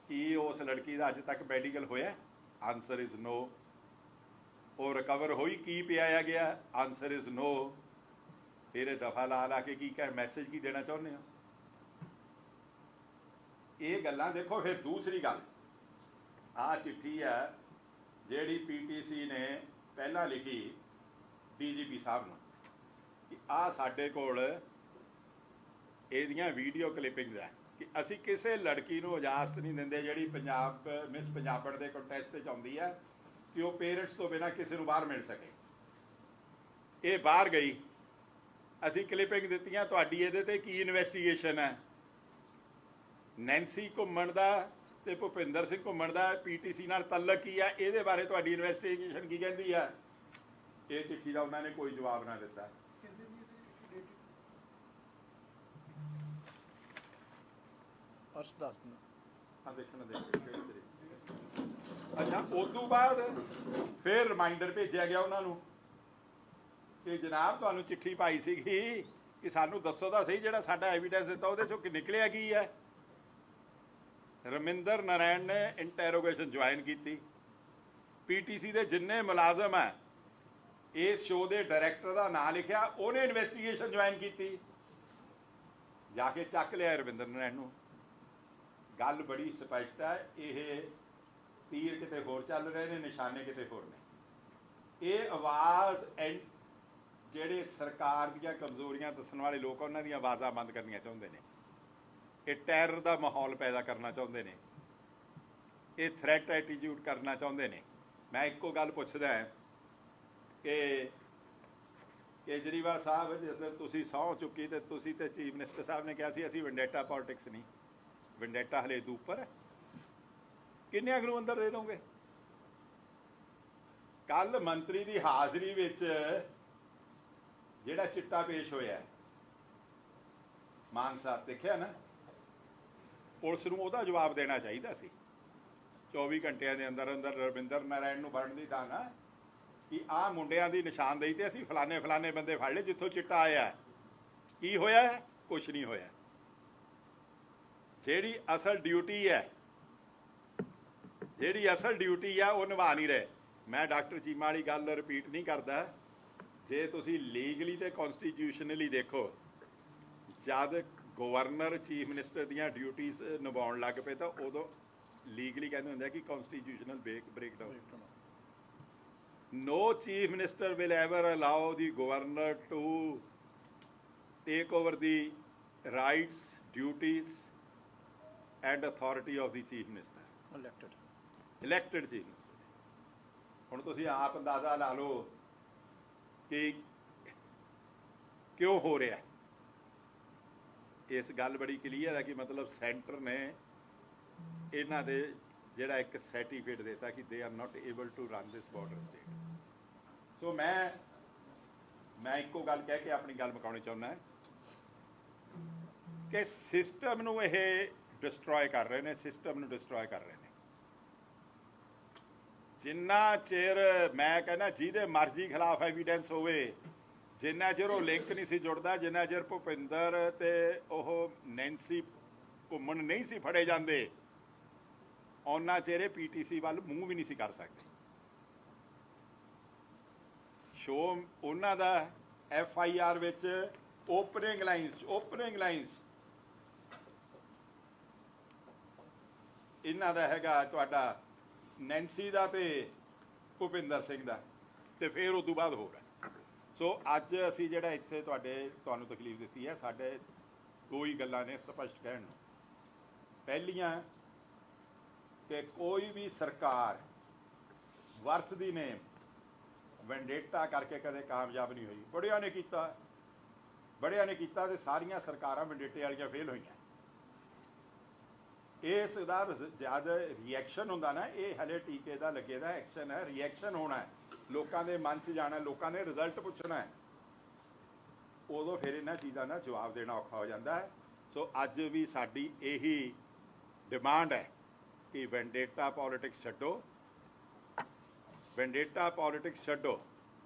ਕੀ ਉਸ ਲੜਕੀ ਦਾ ਅੱਜ ਤੱਕ ਮੈਡੀਕਲ ਹੋਇਆ? Answer is no. ਉਹ ਰਿਕਵਰ ਹੋਈ, ਕੀ ਪਿਆਇਆ ਗਿਆ? Answer is no. ਫਿਰ ਇਹ ਦਫਾ ਲਾ ਕੇ ਕੀ ਮੈਸੇਜ ਕੀ ਦੇਣਾ ਚਾਹੁੰਦੇ ਹੋ? ਇਹ ਗੱਲਾਂ ਦੇਖੋ। ਫਿਰ ਦੂਸਰੀ ਗੱਲ, ਆਹ ਚਿੱਠੀ ਹੈ ਜਿਹੜੀ ਪੀਟੀਸੀ ਨੇ ਪਹਿਲਾਂ ਲਿਖੀ ਡੀਜੀਪੀ ਸਾਹਿਬ ਨੂੰ ਕਿ ਆਹ ਸਾਡੇ ਕੋਲ ਇਹਦੀਆਂ ਵੀਡੀਓ ਕਲਿੱਪਿੰਗਸ ਹੈ ਕਿ ਅਸੀਂ ਕਿਸੇ ਲੜਕੀ ਨੂੰ ਇਜਾਜ਼ਤ ਨਹੀਂ ਦਿੰਦੇ ਜਿਹੜੀ ਪੰਜਾਬ ਮਿਸ ਪੰਜਾਬਣ ਦੇ ਕੰਟੈਸਟ 'ਚ ਆਉਂਦੀ ਹੈ ਕਿ ਉਹ ਪੇਰੈਂਟਸ ਤੋਂ ਬਿਨਾਂ ਕਿਸੇ ਨੂੰ ਬਾਹਰ ਮਿਲ ਸਕੇ। ਇਹ ਬਾਹਰ ਗਈ, ਅਸੀਂ ਕਲਿੱਪਿੰਗ ਦਿੱਤੀਆਂ, ਤੁਹਾਡੀ ਇਹਦੇ ਤੇ ਕੀ ਇਨਵੈਸਟੀਗੇਸ਼ਨ ਹੈ? ਨੈਂਸੀ ਘੁੰਮਣ ਦਾ ਤੇ ਭੁਪਿੰਦਰ ਸਿੰਘ ਘੁੰਮਣ ਦਾ ਪੀਟੀਸੀ ਨਾਲ ਤਲਕ ਕੀ ਹੈ? ਇਹਦੇ ਬਾਰੇ ਤੁਹਾਡੀ ਇਨਵੈਸਟੀਗੇਸ਼ਨ ਕੀ ਕਹਿੰਦੀ ਹੈ? ਇਹ ਚਿੱਠੀ ਦਾ ਉਹਨਾਂ ਨੇ ਕੋਈ ਜਵਾਬ ਨਾ ਦਿੱਤਾ। ਅੱਛਾ, ਉਸ ਤੋਂ ਬਾਅਦ ਫਿਰ ਰਿਮਾਈਂਡਰ ਭੇਜਿਆ ਗਿਆ ਉਹਨਾਂ ਨੂੰ ਕਿ ਜਨਾਬ ਤੁਹਾਨੂੰ ਚਿੱਠੀ ਪਾਈ ਸੀਗੀ ਕਿ ਸਾਨੂੰ ਦੱਸੋ ਤਾਂ ਸਹੀ, ਜਿਹੜਾ ਸਾਡਾ ਐਵੀਡੈਂਸ ਦਿੱਤਾ ਉਹਦੇ ਚੋਂ ਨਿਕਲਿਆ ਕੀ ਹੈ? ਰਮਿੰਦਰ ਨਾਰਾਇਣ ਨੇ ਇੰਟੈਰੋਗੇਸ਼ਨ ਜੁਆਇਨ ਕੀਤੀ। ਪੀਟੀਸੀ ਦੇ ਜਿੰਨੇ ਮੁਲਾਜ਼ਮ ਹੈ, ਇਸ ਸ਼ੋਅ ਦੇ ਡਾਇਰੈਕਟਰ ਦਾ ਨਾਂ ਲਿਖਿਆ, ਉਹਨੇ ਇਨਵੈਸਟੀਗੇਸ਼ਨ ਜੁਆਇਨ ਕੀਤੀ। ਜਾ ਕੇ ਚੱਕ ਲਿਆ ਰਵਿੰਦਰ ਨਾਰਾਇਣ ਨੂੰ। ਗੱਲ ਬੜੀ ਸਪਸ਼ਟ ਹੈ, ਇਹ ਤੀਰ ਕਿਤੇ ਹੋਰ ਚੱਲ ਰਹੇ ਨੇ, ਨਿਸ਼ਾਨੇ ਕਿਤੇ ਹੋਰ ਨੇ। ਇਹ ਆਵਾਜ਼ ਜਿਹੜੇ ਸਰਕਾਰ ਦੀਆਂ ਕਮਜ਼ੋਰੀਆਂ ਦੱਸਣ ਵਾਲੇ ਲੋਕ, ਉਹਨਾਂ ਦੀਆਂ ਆਵਾਜ਼ਾਂ ਬੰਦ ਕਰਨੀਆਂ ਚਾਹੁੰਦੇ ਨੇ। ਇਹ ਟੈਰਰ ਦਾ ਮਾਹੌਲ ਪੈਦਾ ਕਰਨਾ ਚਾਹੁੰਦੇ ਨੇ, ਇਹ ਥ੍ਰੈਟ ਐਟੀਟਿਊਡ ਕਰਨਾ ਚਾਹੁੰਦੇ ਨੇ। ਮੈਂ ਇੱਕੋ ਗੱਲ ਪੁੱਛਦਾ ਕਿ ਕੇਜਰੀਵਾਲ ਸਾਹਿਬ, ਜਦੋਂ ਤੁਸੀਂ ਸਹੁੰ ਚੁੱਕੀ ਤੇ ਤੁਸੀਂ ਤੇ ਚੀਫ ਮਿਨਿਸਟਰ ਸਾਹਿਬ ਨੇ ਕਿਹਾ ਸੀ ਅਸੀਂ ਵੈਂਡੇਟਾ ਪੋਲਿਟਿਕਸ ਨਹੀਂ, ਵੈਂਡੇਟਾ ਹਲੇ ਤੋਂ ਉੱਪਰ ਹੈ, ਕਿੰਨਿਆਂ ਨੂੰ ਅੰਦਰ ਦੇ ਦੋਗੇ? ਕੱਲ ਮੰਤਰੀ ਦੀ ਹਾਜ਼ਰੀ ਵਿੱਚ ਜਿਹੜਾ ਚਿੱਟਾ ਪੇਸ਼ ਹੋਇਆ ਮਾਨ ਸਾਹਿਬ, ਦੇਖਿਆ ਨਾ, ਪੁਲਿਸ ਨੂੰ ਉਹਦਾ ਜਵਾਬ ਦੇਣਾ ਚਾਹੀਦਾ ਸੀ 24 ਘੰਟਿਆਂ ਦੇ ਅੰਦਰ ਅੰਦਰ। ਰਵਿੰਦਰ ਨਾਰਾਇਣ ਨੂੰ ਫੜਨ ਦੀ ਤਾਂ ਨਾ ਕਿ ਆਹ ਮੁੰਡਿਆਂ ਦੀ ਨਿਸ਼ਾਨਦੇਹੀ ਤੇ ਅਸੀਂ ਫਲਾਣੇ ਬੰਦੇ ਫੜ ਲਏ ਜਿੱਥੋਂ ਚਿੱਟਾ ਆਇਆ। ਕੀ ਹੋਇਆ? ਕੁਛ ਨਹੀਂ ਹੋਇਆ। ਜਿਹੜੀ ਅਸਲ ਡਿਊਟੀ ਹੈ, ਉਹ ਨਿਭਾ ਨਹੀਂ ਰਹੇ। ਮੈਂ ਡਾਕਟਰ ਚੀਮਾ ਵਾਲੀ ਗੱਲ ਰਿਪੀਟ ਨਹੀਂ ਕਰਦਾ। ਜੇ ਤੁਸੀਂ ਲੀਗਲੀ ਤੇ ਕੌਨਸਟੀਟਿਊਸ਼ਨਲੀ ਦੇਖੋ, ਜਦ ਗਵਰਨਰ ਚੀਫ ਮਿਨਿਸਟਰ ਦੀਆਂ ਡਿਊਟੀਜ਼ ਨਿਭਾਉਣ ਲੱਗ ਪਏ ਤਾਂ ਉਦੋਂ ਲੀਗਲੀ ਕਹਿੰਦੇ ਹੁੰਦੇ ਆ ਕਿ ਕੌਨਸਟੀਟਿਊਸ਼ਨਲ breakdown. No chief minister will ever allow the governor to take over the rights, duties and authority of the chief minister. Elected chief minister. ਹੁਣ ਤੁਸੀਂ ਆਪ ਅੰਦਾਜ਼ਾ ਲਾ ਲਓ ਕਿ ਕਿਉਂ ਹੋ ਰਿਹਾ। ਇਸ ਗੱਲ ਬੜੀ ਕਲੀਅਰ ਹੈ ਕਿ ਮਤਲਬ ਸੈਂਟਰ ਨੇ ਇਹਨਾਂ ਦੇ ਜਿਹੜਾ ਇੱਕ ਸਰਟੀਫਿਕੇਟ ਦਿੱਤਾ ਕਿ they are not able to run this border state. So ਮੈਂ ਇੱਕੋ ਗੱਲ ਕਹਿ ਕੇ ਆਪਣੀ ਗੱਲ ਮੁਕਾਉਣੀ ਚਾਹੁੰਦਾ ਕਿ ਸਿਸਟਮ ਨੂੰ ਇਹ ਡਿਸਟਰੋਏ ਕਰ ਰਹੇ ਨੇ, ਜਿੰਨਾ ਚਿਰ ਮੈਂ ਕਹਿੰਦਾ ਜਿਹਦੇ ਮਰਜ਼ੀ ਖਿਲਾਫ ਐਵੀਡੈਂਸ ਹੋਵੇ, ਜਿੰਨਾ ਚਿਰ ਉਹ ਲਿੰਕ ਨਹੀਂ ਸੀ ਜੁੜਦਾ, ਜਿੰਨਾ ਚਿਰ ਭੁਪਿੰਦਰ ਤੇ ਉਹ ਨੈਂਸੀ ਘੁੰਮਣ ਨਹੀਂ ਸੀ ਫੜੇ ਜਾਂਦੇ, ਉਹਨਾਂ ਚਿਰ ਇਹ ਪੀਟੀਸੀ ਵੱਲ ਮੂੰਹ ਵੀ ਨਹੀਂ ਸੀ ਕਰ ਸਕਦੇ। ਸ਼ੋਅ ਉਹਨਾਂ ਦਾ FIR ਵਿੱਚ ਓਪਨਿੰਗ ਲਾਈਨਸ ਇਹਨਾਂ ਦਾ ਹੈਗਾ ਤੁਹਾਡਾ ਨੈਂਸੀ ਦਾ ਤੇ ਭੁਪਿੰਦਰ ਸਿੰਘ ਦਾ, ਤੇ ਫਿਰ ਉਸ ਤੋਂ ਬਾਅਦ ਹੋਰ ਹੈ। ਸੋ ਅੱਜ ਅਸੀਂ ਜਿਹੜਾ ਇੱਥੇ ਤੁਹਾਨੂੰ ਤਕਲੀਫ ਦਿੱਤੀ ਹੈ, ਸਾਡੇ ਦੋ ਹੀ ਗੱਲਾਂ ਨੇ ਸਪਸ਼ਟ ਕਹਿਣ ਨੂੰ। ਪਹਿਲੀਆਂ ਕਿ ਕੋਈ ਵੀ ਸਰਕਾਰ ਵਰਤਦੀ ਨੇ ਵੈਂਡੇਟਾ ਕਰਕੇ ਕਦੇ ਕਾਮਯਾਬ ਨਹੀਂ ਹੋਈ। ਬੜਿਆਂ ਨੇ ਕੀਤਾ ਤੇ ਸਾਰੀਆਂ ਸਰਕਾਰਾਂ ਵੈਂਡੇਟੇ ਵਾਲੀਆਂ ਫੇਲ ਹੋਈਆਂ। ਇਸ ਦਾ ਜ਼ਿਆਦਾ ਰਿਐਕਸ਼ਨ ਹੁੰਦਾ ਨਾ, ਇਹ ਹਲੇ ਟੀਕੇ ਦਾ ਲੱਗੇ ਦਾ ਐਕਸ਼ਨ ਹੈ, ਰਿਐਕਸ਼ਨ ਹੋਣਾ ਹੈ, ਲੋਕਾਂ ਦੇ ਮਨ 'ਚ ਜਾਣਾ, ਲੋਕਾਂ ਨੇ ਰਿਜ਼ਲਟ ਪੁੱਛਣਾ ਹੈ, ਉਦੋਂ ਫਿਰ ਇਹਨਾਂ ਚੀਜ਼ਾਂ ਦਾ ਜਵਾਬ ਦੇਣਾ ਔਖਾ ਹੋ ਜਾਂਦਾ ਹੈ। ਸੋ ਅੱਜ ਵੀ ਸਾਡੀ ਇਹੀ ਡਿਮਾਂਡ ਹੈ ਕਿ ਵੈਂਡੇਟਾ ਪੋਲੀਟਿਕਸ ਛੱਡੋ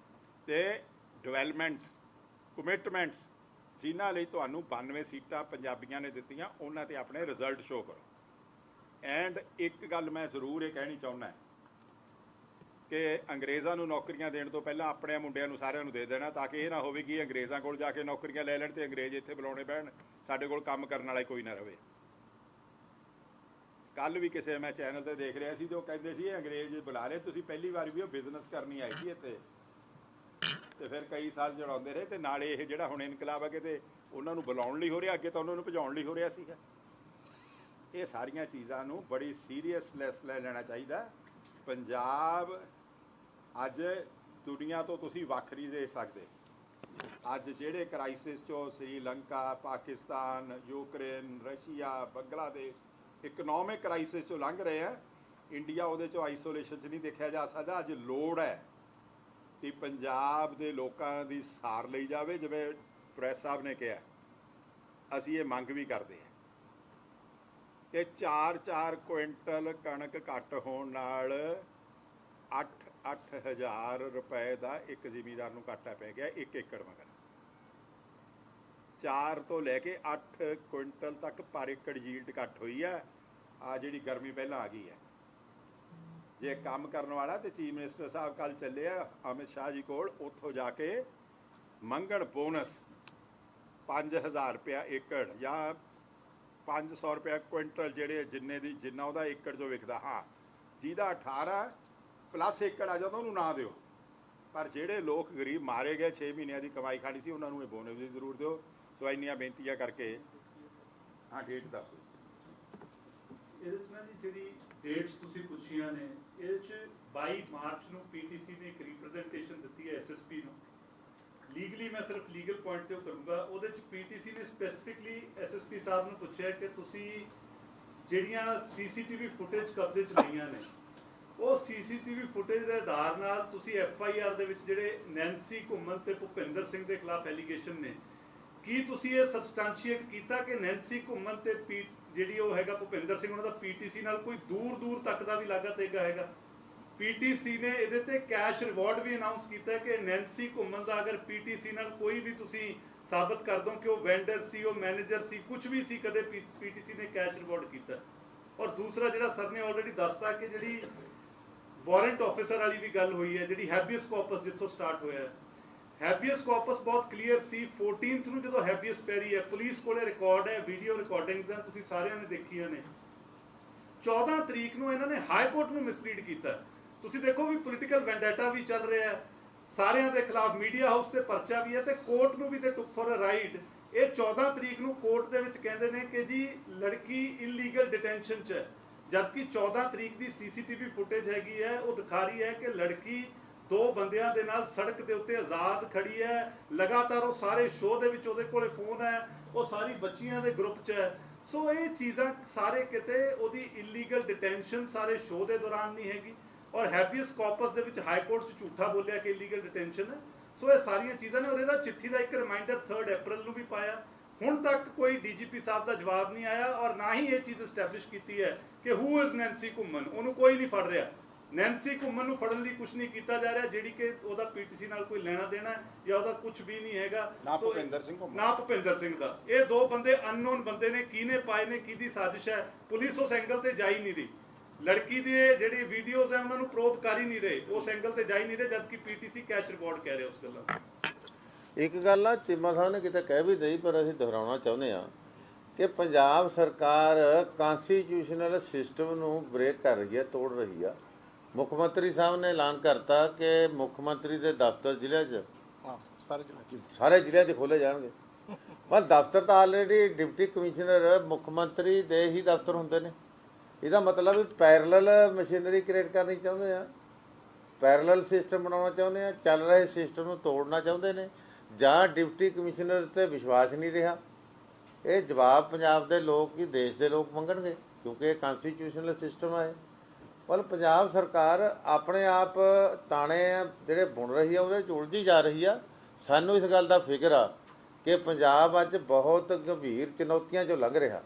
ਤੇ ਡਿਵੈਲਪਮੈਂਟ ਕਮਿਟਮੈਂਟਸ ਜਿਨ੍ਹਾਂ ਲਈ ਤੁਹਾਨੂੰ 92 ਸੀਟਾਂ ਪੰਜਾਬੀਆਂ ਨੇ ਦਿੱਤੀਆਂ, ਉਹਨਾਂ ਤੇ ਆਪਣੇ ਰਿਜ਼ਲਟ ਸ਼ੋਅ ਕਰੋ। ਐਂਡ ਇੱਕ ਗੱਲ ਮੈਂ ਜ਼ਰੂਰ ਇਹ ਕਹਿਣੀ ਚਾਹੁੰਦਾ ਕਿ ਅੰਗਰੇਜ਼ਾਂ ਨੂੰ ਨੌਕਰੀਆਂ ਦੇਣ ਤੋਂ ਪਹਿਲਾਂ ਆਪਣੇ ਮੁੰਡਿਆਂ ਨੂੰ ਸਾਰਿਆਂ ਨੂੰ ਦੇ ਦੇਣਾ, ਤਾਂ ਕਿ ਇਹ ਨਾ ਹੋਵੇ ਕਿ ਅੰਗਰੇਜ਼ਾਂ ਕੋਲ ਜਾ ਕੇ ਨੌਕਰੀਆਂ ਲੈ ਲੈਣ ਤੇ ਅੰਗਰੇਜ਼ ਇੱਥੇ ਬੁਲਾਉਣੇ ਪੈਣ, ਸਾਡੇ ਕੋਲ ਕੰਮ ਕਰਨ ਵਾਲਾ ਕੋਈ ਨਾ ਰਹੇ। ਕੱਲ ਵੀ ਕਿਸੇ ਮੈਂ ਚੈਨਲ ਤੇ ਦੇਖ ਰਿਹਾ ਸੀ ਜੋ ਕਹਿੰਦੇ ਸੀ ਅੰਗਰੇਜ਼ ਬੁਲਾ ਲਏ, ਤੁਸੀਂ ਪਹਿਲੀ ਵਾਰ ਵੀ ਉਹ ਬਿਜ਼ਨਸ ਕਰਨੀ ਆਈ ਸੀ ਇੱਥੇ, ਤੇ ਫਿਰ ਕਈ ਸਾਲ ਜੜਾਉਂਦੇ ਰਹੇ, ਤੇ ਨਾਲੇ ਇਹ ਜਿਹੜਾ ਹੁਣ ਇਨਕਲਾਬ ਹੈ ਕਿਤੇ ਉਹਨਾਂ ਨੂੰ ਬੁਲਾਉਣ ਲਈ ਹੋ ਰਿਹਾ, ਅੱਗੇ ਤਾਂ ਉਹਨਾਂ ਨੂੰ ਭਜਾਉਣ ਲਈ ਹੋ ਰਿਹਾ ਸੀਗਾ। ਇਹ ਸਾਰੀਆਂ ਚੀਜ਼ਾਂ ਨੂੰ ਬੜੀ ਸੀਰੀਅਸਨੈਸ ਲੈ ਲੈਣਾ ਚਾਹੀਦਾ। ਪੰਜਾਬ ਅੱਜ ਦੁਨੀਆ ਤੋਂ ਤੁਸੀਂ ਵੱਖ ਨਹੀਂ ਦੇ ਸਕਦੇ। ਅੱਜ ਜਿਹੜੇ ਕ੍ਰਾਈਸਿਸ 'ਚੋਂ Sri Lanka, Pakistan, Ukraine, Russia, Bangladesh economic crisis 'ਚੋਂ ਲੰਘ ਰਹੇ ਆ, ਇੰਡੀਆ ਉਹਦੇ 'ਚੋਂ ਆਈਸੋਲੇਸ਼ਨ 'ਚ ਨਹੀਂ ਦੇਖਿਆ ਜਾ ਸਕਦਾ। ਅੱਜ ਲੋੜ ਹੈ ਕਿ ਪੰਜਾਬ ਦੇ ਲੋਕਾਂ ਦੀ ਸਾਰ ਲਈ ਜਾਵੇ। ਜਿਵੇਂ ਪ੍ਰੈਸ ਸਾਹਿਬ ਨੇ ਕਿਹਾ, ਅਸੀਂ ਇਹ ਮੰਗ ਵੀ ਕਰਦੇ ਹਾਂ ਕਿ 4-4 ਕੁਇੰਟਲ ਕਣਕ ਘੱਟ ਹੋਣ ਨਾਲ 8-8 ਹਜ਼ਾਰ ਰੁਪਏ ਦਾ ਇੱਕ ਜ਼ਿਮੀਂਦਾਰ ਨੂੰ ਘਾਟਾ ਪੈ ਗਿਆ 1 ਏਕੜ ਮਗਰ। 4 ਤੋਂ ਲੈ ਕੇ 8 ਕੁਇੰਟਲ ਤੱਕ ਪਰ ਏਕੜ ਯੀਲਡ ਘੱਟ ਹੋਈ ਹੈ। ਆ ਜਿਹੜੀ ਗਰਮੀ ਪਹਿਲਾਂ ਆ ਗਈ ਹੈ, ਜੇ ਕੰਮ ਕਰਨ ਵਾਲਾ ਤੇ ਚੀਫ ਮਿਨਿਸਟਰ ਸਾਹਿਬ ਕੱਲ ਚੱਲੇ ਆ ਅਮਿਤ ਸ਼ਾਹ ਜੀ ਕੋਲ, ਉੱਥੋਂ ਜਾ ਕੇ ਮੰਗਣ ਬੋਨਸ 5000 ਰੁਪਇਆ ਏਕੜ ਜਾਂ 500 ਰੁਪਇਆ ਕੁਇੰਟਲ, ਜਿਹੜੇ ਜਿੰਨਾ ਉਹਦਾ ਏਕੜ ਜੋ ਵਿਕਦਾ। ਹਾਂ, ਜਿਹਦਾ 18 ਪਲੱਸ ਏਕੜ ਆ ਜਾਂਦਾ ਉਹਨੂੰ ਨਾ ਦਿਓ, ਪਰ ਜਿਹੜੇ ਲੋਕ ਗਰੀਬ ਮਾਰੇ ਗਏ 6 ਮਹੀਨਿਆਂ ਦੀ ਕਮਾਈ ਖਾਣੀ ਸੀ, ਉਹਨਾਂ ਨੂੰ ਇਹ ਬੋਨਸ ਦੀ ਜ਼ਰੂਰ ਦਿਓ। ਸੋ ਇੰਨੀਆਂ ਬੇਨਤੀਆਂ ਕਰਕੇ ਹਾਂ ਡੇਟ ਦੱਸੋ। ਇਹਦੇ 'ਚ ਨਾ ਜੀ ਜਿਹੜੀ ਡੇਟਸ ਤੁਸੀਂ ਪੁੱਛੀਆਂ ਨੇ, ਇਹਦੇ 'ਚ 22 ਮਾਰਚ ਨੂੰ ਪੀਟੀਸੀ ਨੇ ਇੱਕ ਰਿਪਰੈਜ਼ੈਂਟੇਸ਼ਨ ਦਿੱਤੀ ਹੈ ਐਸਐਸਪੀ ਨੂੰ। ਲੀਗਲੀ ਮੈਂ ਸਿਰਫ ਲੀਗਲ ਪੁਆਇੰਟ ਤੇ ਕਰੂੰਗਾ। ਉਹਦੇ 'ਚ ਪੀਟੀਸੀ ਨੇ ਸਪੈਸੀਫਿਕਲੀ ਐਸਐਸਪੀ ਸਾਹਿਬ ਨੂੰ ਪੁੱਛਿਆ ਕਿ ਤੁਸੀਂ ਜਿਹੜੀਆਂ ਸੀਸੀਟੀਵੀ ਫੁਟੇਜ ਕਬਜ਼ੇ 'ਚ ਲਈਆਂ ਨੇ, ਉਹ ਸੀਸੀਟੀਵੀ ਫੁਟੇਜ ਦੇ ਆਧਾਰ ਨਾਲ ਤੁਸੀਂ ਐਫਆਈਆਰ ਦੇ ਵਿੱਚ ਜਿਹੜੇ ਨੈਂਸੀ ਘੁੰਮਣ ਤੇ ਭੁਪਿੰਦਰ ਸਿੰਘ ਦੇ ਖਿਲਾਫ ਐਲੀਗੇਸ਼ਨ ਨੇ, ਕੀ ਤੁਸੀਂ ਇਹ ਸਬਸਟੈਂਸ਼ੀਏਟ ਕੀਤਾ ਕਿ ਨੈਂਸੀ ਘੁੰਮਣ ਤੇ ਜਿਹੜੀ ਉਹ ਹੈਗਾ ਭੁਪਿੰਦਰ ਸਿੰਘ, ਉਹਨਾਂ ਦਾ ਪੀਟੀਸੀ ਨਾਲ ਕੋਈ ਦੂਰ ਤੱਕ ਦਾ ਵੀ ਲਾਗਾ ਤੇਗਾ ਹੈਗਾ? ਪੀਟੀਸੀ ਨੇ ਇਹਦੇ ਤੇ ਕੈਸ਼ ਰਿਵਾਰਡ ਵੀ ਅਨਾਉਂਸ ਕੀਤਾ ਕਿ ਨੈਂਸੀ ਘੁੰਮਣ ਦਾ ਅਗਰ ਪੀਟੀਸੀ ਨਾਲ ਕੋਈ ਵੀ ਤੁਸੀਂ ਸਾਬਤ ਕਰ ਦੋ ਕਿ ਉਹ ਵੈਂਡਰ ਸੀ, ਉਹ ਮੈਨੇਜਰ ਸੀ, ਕੁਝ ਵੀ ਸੀ, ਕਦੇ ਪੀਟੀਸੀ ਨੇ ਕੈਸ਼ ਰਿਵਾਰਡ ਕੀਤਾ। ਔਰ ਦੂਸਰਾ ਜਿਹੜਾ ਸਰ ਨੇ ਆਲਰੇਡੀ ਦੱਸਤਾ ਕਿ ਜਿਹੜੀ ਵਾਰੰਟ ਆਫਿਸਰ ਵਾਲੀ ਵੀ ਗੱਲ ਹੋਈ ਹੈ, ਜਿਹੜੀ ਹੈਬੀਅਸ ਕਾਰਪਸ ਜਿੱਥੋਂ ਸਟਾਰਟ ਹੋਇਆ ਹੈ, ਹੈਬੀਅਸ ਕਾਰਪਸ ਬਹੁਤ ਕਲੀਅਰ ਸੀ। 14th ਨੂੰ ਜਦੋਂ ਹੈਬੀਅਸ ਪੈਰੀ ਹੈ, ਪੁਲਿਸ ਕੋਲੇ ਰਿਕਾਰਡ ਹੈ, ਵੀਡੀਓ ਰਿਕਾਰਡਿੰਗਸ ਹੈ, ਤੁਸੀਂ ਸਾਰਿਆਂ ਨੇ ਦੇਖੀਆਂ ਨੇ। 14 ਤਰੀਕ ਨੂੰ ਇਹਨਾਂ ਨੇ ਹਾਈ ਕੋਰਟ ਨੂੰ ਮਿਸਲੀਡ ਕੀਤਾ। ਤੁਸੀਂ ਦੇਖੋ ਵੀ ਪੋਲੀਟੀਕਲ ਵੈਂਡੇਟਾ ਵੀ ਚੱਲ ਰਿਹਾ ਹੈ, ਸਾਰਿਆਂ ਦੇ ਖਿਲਾਫ ਮੀਡੀਆ ਹਾਊਸ ਤੇ ਪਰਚਾ ਵੀ ਹੈ, ਤੇ ਕੋਰਟ ਨੂੰ ਵੀ ਤੇ ਟੁਕ ਫॉर ਅ ਰਾਈਡ। ਇਹ 14 ਤਰੀਕ ਨੂੰ ਕੋਰਟ ਦੇ ਵਿੱਚ ਕਹਿੰਦੇ ਨੇ ਕਿ ਜੀ ਲੜਕੀ ਇਲੀਗਲ ਡਿਟੈਂਸ਼ਨ 'ਚ ਹੈ, ਜਦਕਿ 14 ਤਰੀਕ ਦੀ ਸੀਸੀਟੀਵੀ ਫੁਟੇਜ ਹੈਗੀ ਹੈ, ਉਹ ਦਿਖਾ ਰਹੀ ਹੈ ਕਿ ਲੜਕੀ 2 ਬੰਦਿਆਂ ਦੇ ਨਾਲ ਸੜਕ ਦੇ ਉੱਤੇ ਆਜ਼ਾਦ ਖੜੀ ਹੈ। ਲਗਾਤਾਰ ਉਹ ਸਾਰੇ ਸ਼ੋਅ ਦੇ ਵਿੱਚ ਉਹਦੇ ਕੋਲੇ ਫੋਨ ਹੈ, ਉਹ ਸਾਰੀ ਬੱਚੀਆਂ ਦੇ ਗਰੁੱਪ 'ਚ ਹੈ। ਸੋ ਇਹ ਚੀਜ਼ਾਂ ਸਾਰੇ ਕਿਤੇ ਉਹਦੀ ਇਲੀਗਲ ਡਿਟੈਂਸ਼ਨ ਸਾਰੇ ਸ਼ੋਅ ਦੇ ਦੌਰਾਨ ਨਹੀਂ ਹੈਗੀ, ਔਰ ਹੈਬੀਅਸ ਕਾਰਪਸ ਦੇ ਵਿੱਚ ਹਾਈ ਕੋਰਟ 'ਚ ਝੂਠਾ ਬੋਲਿਆ ਕਿ ਇਲੀਗਲ ਡਿਟੈਂਸ਼ਨ ਹੈ। ਸੋ ਇਹ ਸਾਰੀਆਂ ਚੀਜ਼ਾਂ ਨੇ, ਔਰ ਇਹਦਾ ਚਿੱਠੀ ਦਾ ਇੱਕ ਰਿਮਾਈਂਡਰ 3 ਅਪ੍ਰੈਲ ਨੂੰ ਵੀ ਪਾਇਆ। ਹੁਣ ਤੱਕ ਕੋਈ ਡੀਜੀਪੀ ਸਾਹਿਬ ਦਾ ਜਵਾਬ ਨਹੀਂ ਆਇਆ, ਔਰ ਨਾ ਹੀ ਇਹ ਚੀਜ਼ ਐਸਟੈਬਲਿਸ਼ ਕੀਤੀ ਹੈ ਕਿ ਹੂ ਇਜ਼ ਨੈਂਸੀ ਘੁੰਮਣ। ਉਹਨੂੰ ਕੋਈ ਨਹੀਂ ਫੜ ਰਿਹਾ। ਨੈਂਸੀ ਘੁੰਮਣ ਨੂੰ ਫੜਨ ਲਈ ਕੁਝ ਨਹੀਂ ਕੀਤਾ ਜਾ ਰਿਹਾ, ਜਿਹੜੀ ਕਿ ਉਹਦਾ ਪੀਟੀਸੀ ਨਾਲ ਕੋਈ ਲੈਣਾ ਦੇਣਾ ਜਾਂ ਉਹਦਾ ਕੁਝ ਵੀ ਨਹੀਂ ਹੈਗਾ। ਨਾ ਭੁਪਿੰਦਰ ਸਿੰਘ ਨਾ ਭੁਪਿੰਦਰ ਸਿੰਘ ਦਾ। ਇਹ 2 ਬੰਦੇ ਅਨਨੋਨ ਬੰਦੇ ਨੇ, ਕਿਹਨੇ ਪਾਏ ਨੇ, ਕਿਹਦੀ ਸਾਜ਼ਿਸ਼ ਹੈ, ਪੁਲਿਸ ਉਸ ਐਂਗਲ ਤੇ ਜਾ ਹੀ ਨਹੀਂ ਰਹੀ। ਲੜਕੀ ਦੀ ਜਿਹੜੀ ਵੀਡੀਓਜ਼ ਹੈ ਉਹਨਾਂ ਨੂੰ ਪ੍ਰੋਬ ਕਰ ਹੀ ਨਹੀਂ ਰਹੇ, ਉਸ ਐਂਗਲ ਤੇ ਜਾ ਹੀ ਨਹੀਂ ਰਹੇ, ਜਦਕਿ ਪੀਟੀਸੀ ਕੈਸ਼ ਰਿਕਾਰਡ ਕਹਿ ਰਿਹਾ ਉਸ ਗੱਲਾਂ। ਇੱਕ ਗੱਲ ਆ ਚੀਮਾ ਸਾਹਿਬ ਨੇ ਕਿਤੇ ਕਹਿ ਵੀ ਦਈ, ਪਰ ਅਸੀਂ ਦੁਹਰਾਉਣਾ ਚਾਹੁੰਦੇ ਆ ਕਿ ਪੰਜਾਬ ਸਰਕਾਰ ਕਨਸਟੀਟਿਊਸ਼ਨਲ ਸਿਸਟਮ ਨੂੰ ਬ੍ਰੇਕ ਕਰ ਰਹੀ ਹੈ, ਤੋੜ ਰਹੀ ਆ। ਮੁੱਖ ਮੰਤਰੀ ਸਾਹਿਬ ਨੇ ਐਲਾਨ ਕਰਤਾ ਕਿ ਮੁੱਖ ਮੰਤਰੀ ਦੇ ਦਫ਼ਤਰ ਜ਼ਿਲ੍ਹੇ 'ਚ ਸਾਰੇ ਜ਼ਿਲ੍ਹਿਆਂ 'ਚ ਖੋਲ੍ਹੇ ਜਾਣਗੇ। ਪਰ ਦਫ਼ਤਰ ਤਾਂ ਆਲਰੇਡੀ ਡਿਪਟੀ ਕਮਿਸ਼ਨਰ ਮੁੱਖ ਮੰਤਰੀ ਦੇ ਹੀ ਦਫ਼ਤਰ ਹੁੰਦੇ ਨੇ। ਇਹਦਾ ਮਤਲਬ ਵੀ ਪੈਰਲਲ ਮਸ਼ੀਨਰੀ ਕ੍ਰੀਏਟ ਕਰਨੀ ਚਾਹੁੰਦੇ ਆ, ਪੈਰਲਲ ਸਿਸਟਮ ਬਣਾਉਣਾ ਚਾਹੁੰਦੇ ਆ, ਚੱਲ ਰਹੇ ਸਿਸਟਮ ਨੂੰ ਤੋੜਨਾ ਚਾਹੁੰਦੇ ਨੇ, ਜਾਂ ਡਿਪਟੀ ਕਮਿਸ਼ਨਰ 'ਤੇ ਵਿਸ਼ਵਾਸ ਨਹੀਂ ਰਿਹਾ। ਇਹ ਜਵਾਬ ਪੰਜਾਬ ਦੇ ਲੋਕ ਹੀ ਦੇਸ਼ ਦੇ ਲੋਕ ਮੰਗਣਗੇ, ਕਿਉਂਕਿ ਇਹ ਕਨਸਟੀਟਿਊਸ਼ਨਲ ਸਿਸਟਮ ਹੈ। ਪਰ ਪੰਜਾਬ ਸਰਕਾਰ ਆਪਣੇ ਆਪ ਤਾਣੇ ਜਿਹੜੇ ਬੁਣ ਰਹੀ ਆ ਉਹਦੇ 'ਚ ਉਲਝੀ ਜਾ ਰਹੀ ਆ। ਸਾਨੂੰ ਇਸ ਗੱਲ ਦਾ ਫਿਕਰ ਆ ਕਿ ਪੰਜਾਬ ਅੱਜ ਬਹੁਤ ਗੰਭੀਰ ਚੁਣੌਤੀਆਂ 'ਚੋਂ ਲੰਘ ਰਿਹਾ।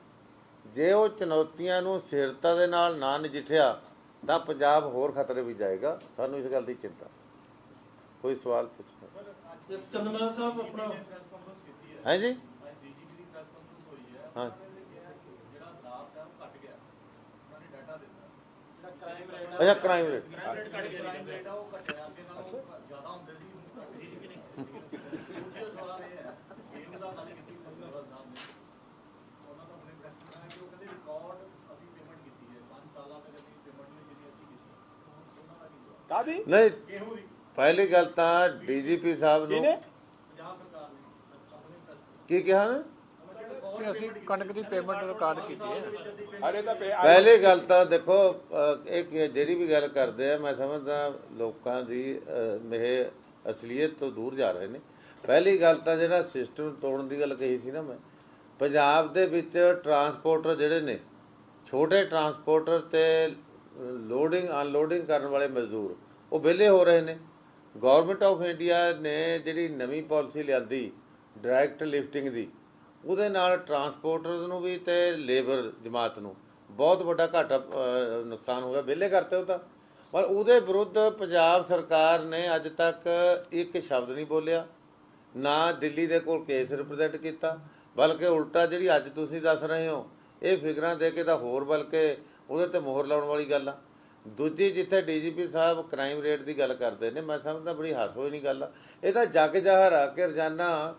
ਜੇ ਉਹ ਚੁਣੌਤੀਆਂ ਨੂੰ ਸਥਿਰਤਾ ਦੇ ਨਾਲ ਨਾ ਨਜਿੱਠਿਆ ਤਾਂ ਪੰਜਾਬ ਹੋਰ ਖਤਰੇ ਵਿੱਚ ਜਾਏਗਾ। ਸਾਨੂੰ ਇਸ ਗੱਲ ਦੀ ਚਿੰਤਾ। ਕੋਈ ਸਵਾਲ ਪੁੱਛੋ। ਚੰਦਮਾਲ ਸਾਹਿਬ ਆਪਣਾ ਹੈ ਜੀ। ਹਾਂ ਅੱਛਾ, ਕ੍ਰਾਈਮ ਰੇਟ ਨਹੀਂ, ਪਹਿਲੀ ਗੱਲ ਤਾਂ ਡੀਜੀਪੀ ਸਾਹਿਬ ਨੂੰ ਕੀ ਕਿਹਾ ਨਾ, ਅਸੀਂ ਕਣਕ ਦੀ ਪੇਮੈਂਟ ਰਿਕਾਰਡ ਕੀਤੀ ਹੈ। ਪਹਿਲੀ ਗੱਲ ਤਾਂ ਦੇਖੋ, ਇਹ ਜਿਹੜੀ ਵੀ ਗੱਲ ਕਰਦੇ ਆ ਮੈਂ ਸਮਝਦਾ ਲੋਕਾਂ ਦੀ ਇਹ ਅਸਲੀਅਤ ਤੋਂ ਦੂਰ ਜਾ ਰਹੇ ਨੇ। ਪਹਿਲੀ ਗੱਲ ਤਾਂ ਜਿਹੜਾ ਸਿਸਟਮ ਤੋੜਨ ਦੀ ਗੱਲ ਕਹੀ ਸੀ ਨਾ ਮੈਂ, ਪੰਜਾਬ ਦੇ ਵਿੱਚ ਟਰਾਂਸਪੋਰਟਰ ਜਿਹੜੇ ਨੇ, ਛੋਟੇ ਟਰਾਂਸਪੋਰਟਰ ਤੇ ਲੋਡਿੰਗ ਅਨਲੋਡਿੰਗ ਕਰਨ ਵਾਲੇ ਮਜ਼ਦੂਰ, ਉਹ ਵਿਹਲੇ ਹੋ ਰਹੇ ਨੇ। ਗੌਰਮੈਂਟ ਆਫ ਇੰਡੀਆ ਨੇ ਜਿਹੜੀ ਨਵੀਂ ਪਾਲਿਸੀ ਲਿਆਂਦੀ ਡਾਇਰੈਕਟ ਲਿਫਟਿੰਗ ਦੀ, ਉਹਦੇ ਨਾਲ ਟਰਾਂਸਪੋਰਟਰਸ ਨੂੰ ਵੀ ਤੇ ਲੇਬਰ ਜਮਾਤ ਨੂੰ ਬਹੁਤ ਵੱਡਾ ਘਾਟਾ ਨੁਕਸਾਨ ਹੋਇਆ, ਵਿਹਲੇ ਕਰਤੇ ਉਹ ਤਾਂ। ਪਰ ਉਹਦੇ ਵਿਰੁੱਧ ਪੰਜਾਬ ਸਰਕਾਰ ਨੇ ਅੱਜ ਤੱਕ ਇੱਕ ਸ਼ਬਦ ਨਹੀਂ ਬੋਲਿਆ, ਨਾ ਦਿੱਲੀ ਦੇ ਕੋਲ ਕੇਸ ਰਿਪਰੈਜ਼ੈਂਟ ਕੀਤਾ, ਬਲਕਿ ਉਲਟਾ ਜਿਹੜੀ ਅੱਜ ਤੁਸੀਂ ਦੱਸ ਰਹੇ ਹੋ ਇਹ ਫਿਗਰਾਂ ਦੇ ਕੇ ਤਾਂ ਹੋਰ ਬਲਕਿ ਉਹਦੇ 'ਤੇ ਮੋਹਰ ਲਾਉਣ ਵਾਲੀ ਗੱਲ ਆ। ਦੂਜੀ, ਜਿੱਥੇ ਡੀਜੀਪੀ ਸਾਹਿਬ ਕ੍ਰਾਈਮ ਰੇਟ ਦੀ ਗੱਲ ਕਰਦੇ ਨੇ, ਮੈਂ ਸਮਝਦਾ ਬੜੀ ਹਾਸੋ ਨਹੀਂ ਗੱਲ ਆ। ਇਹ ਤਾਂ ਜੱਗ ਜ਼ਾਹਰ ਆ ਕਿ ਰੋਜ਼ਾਨਾ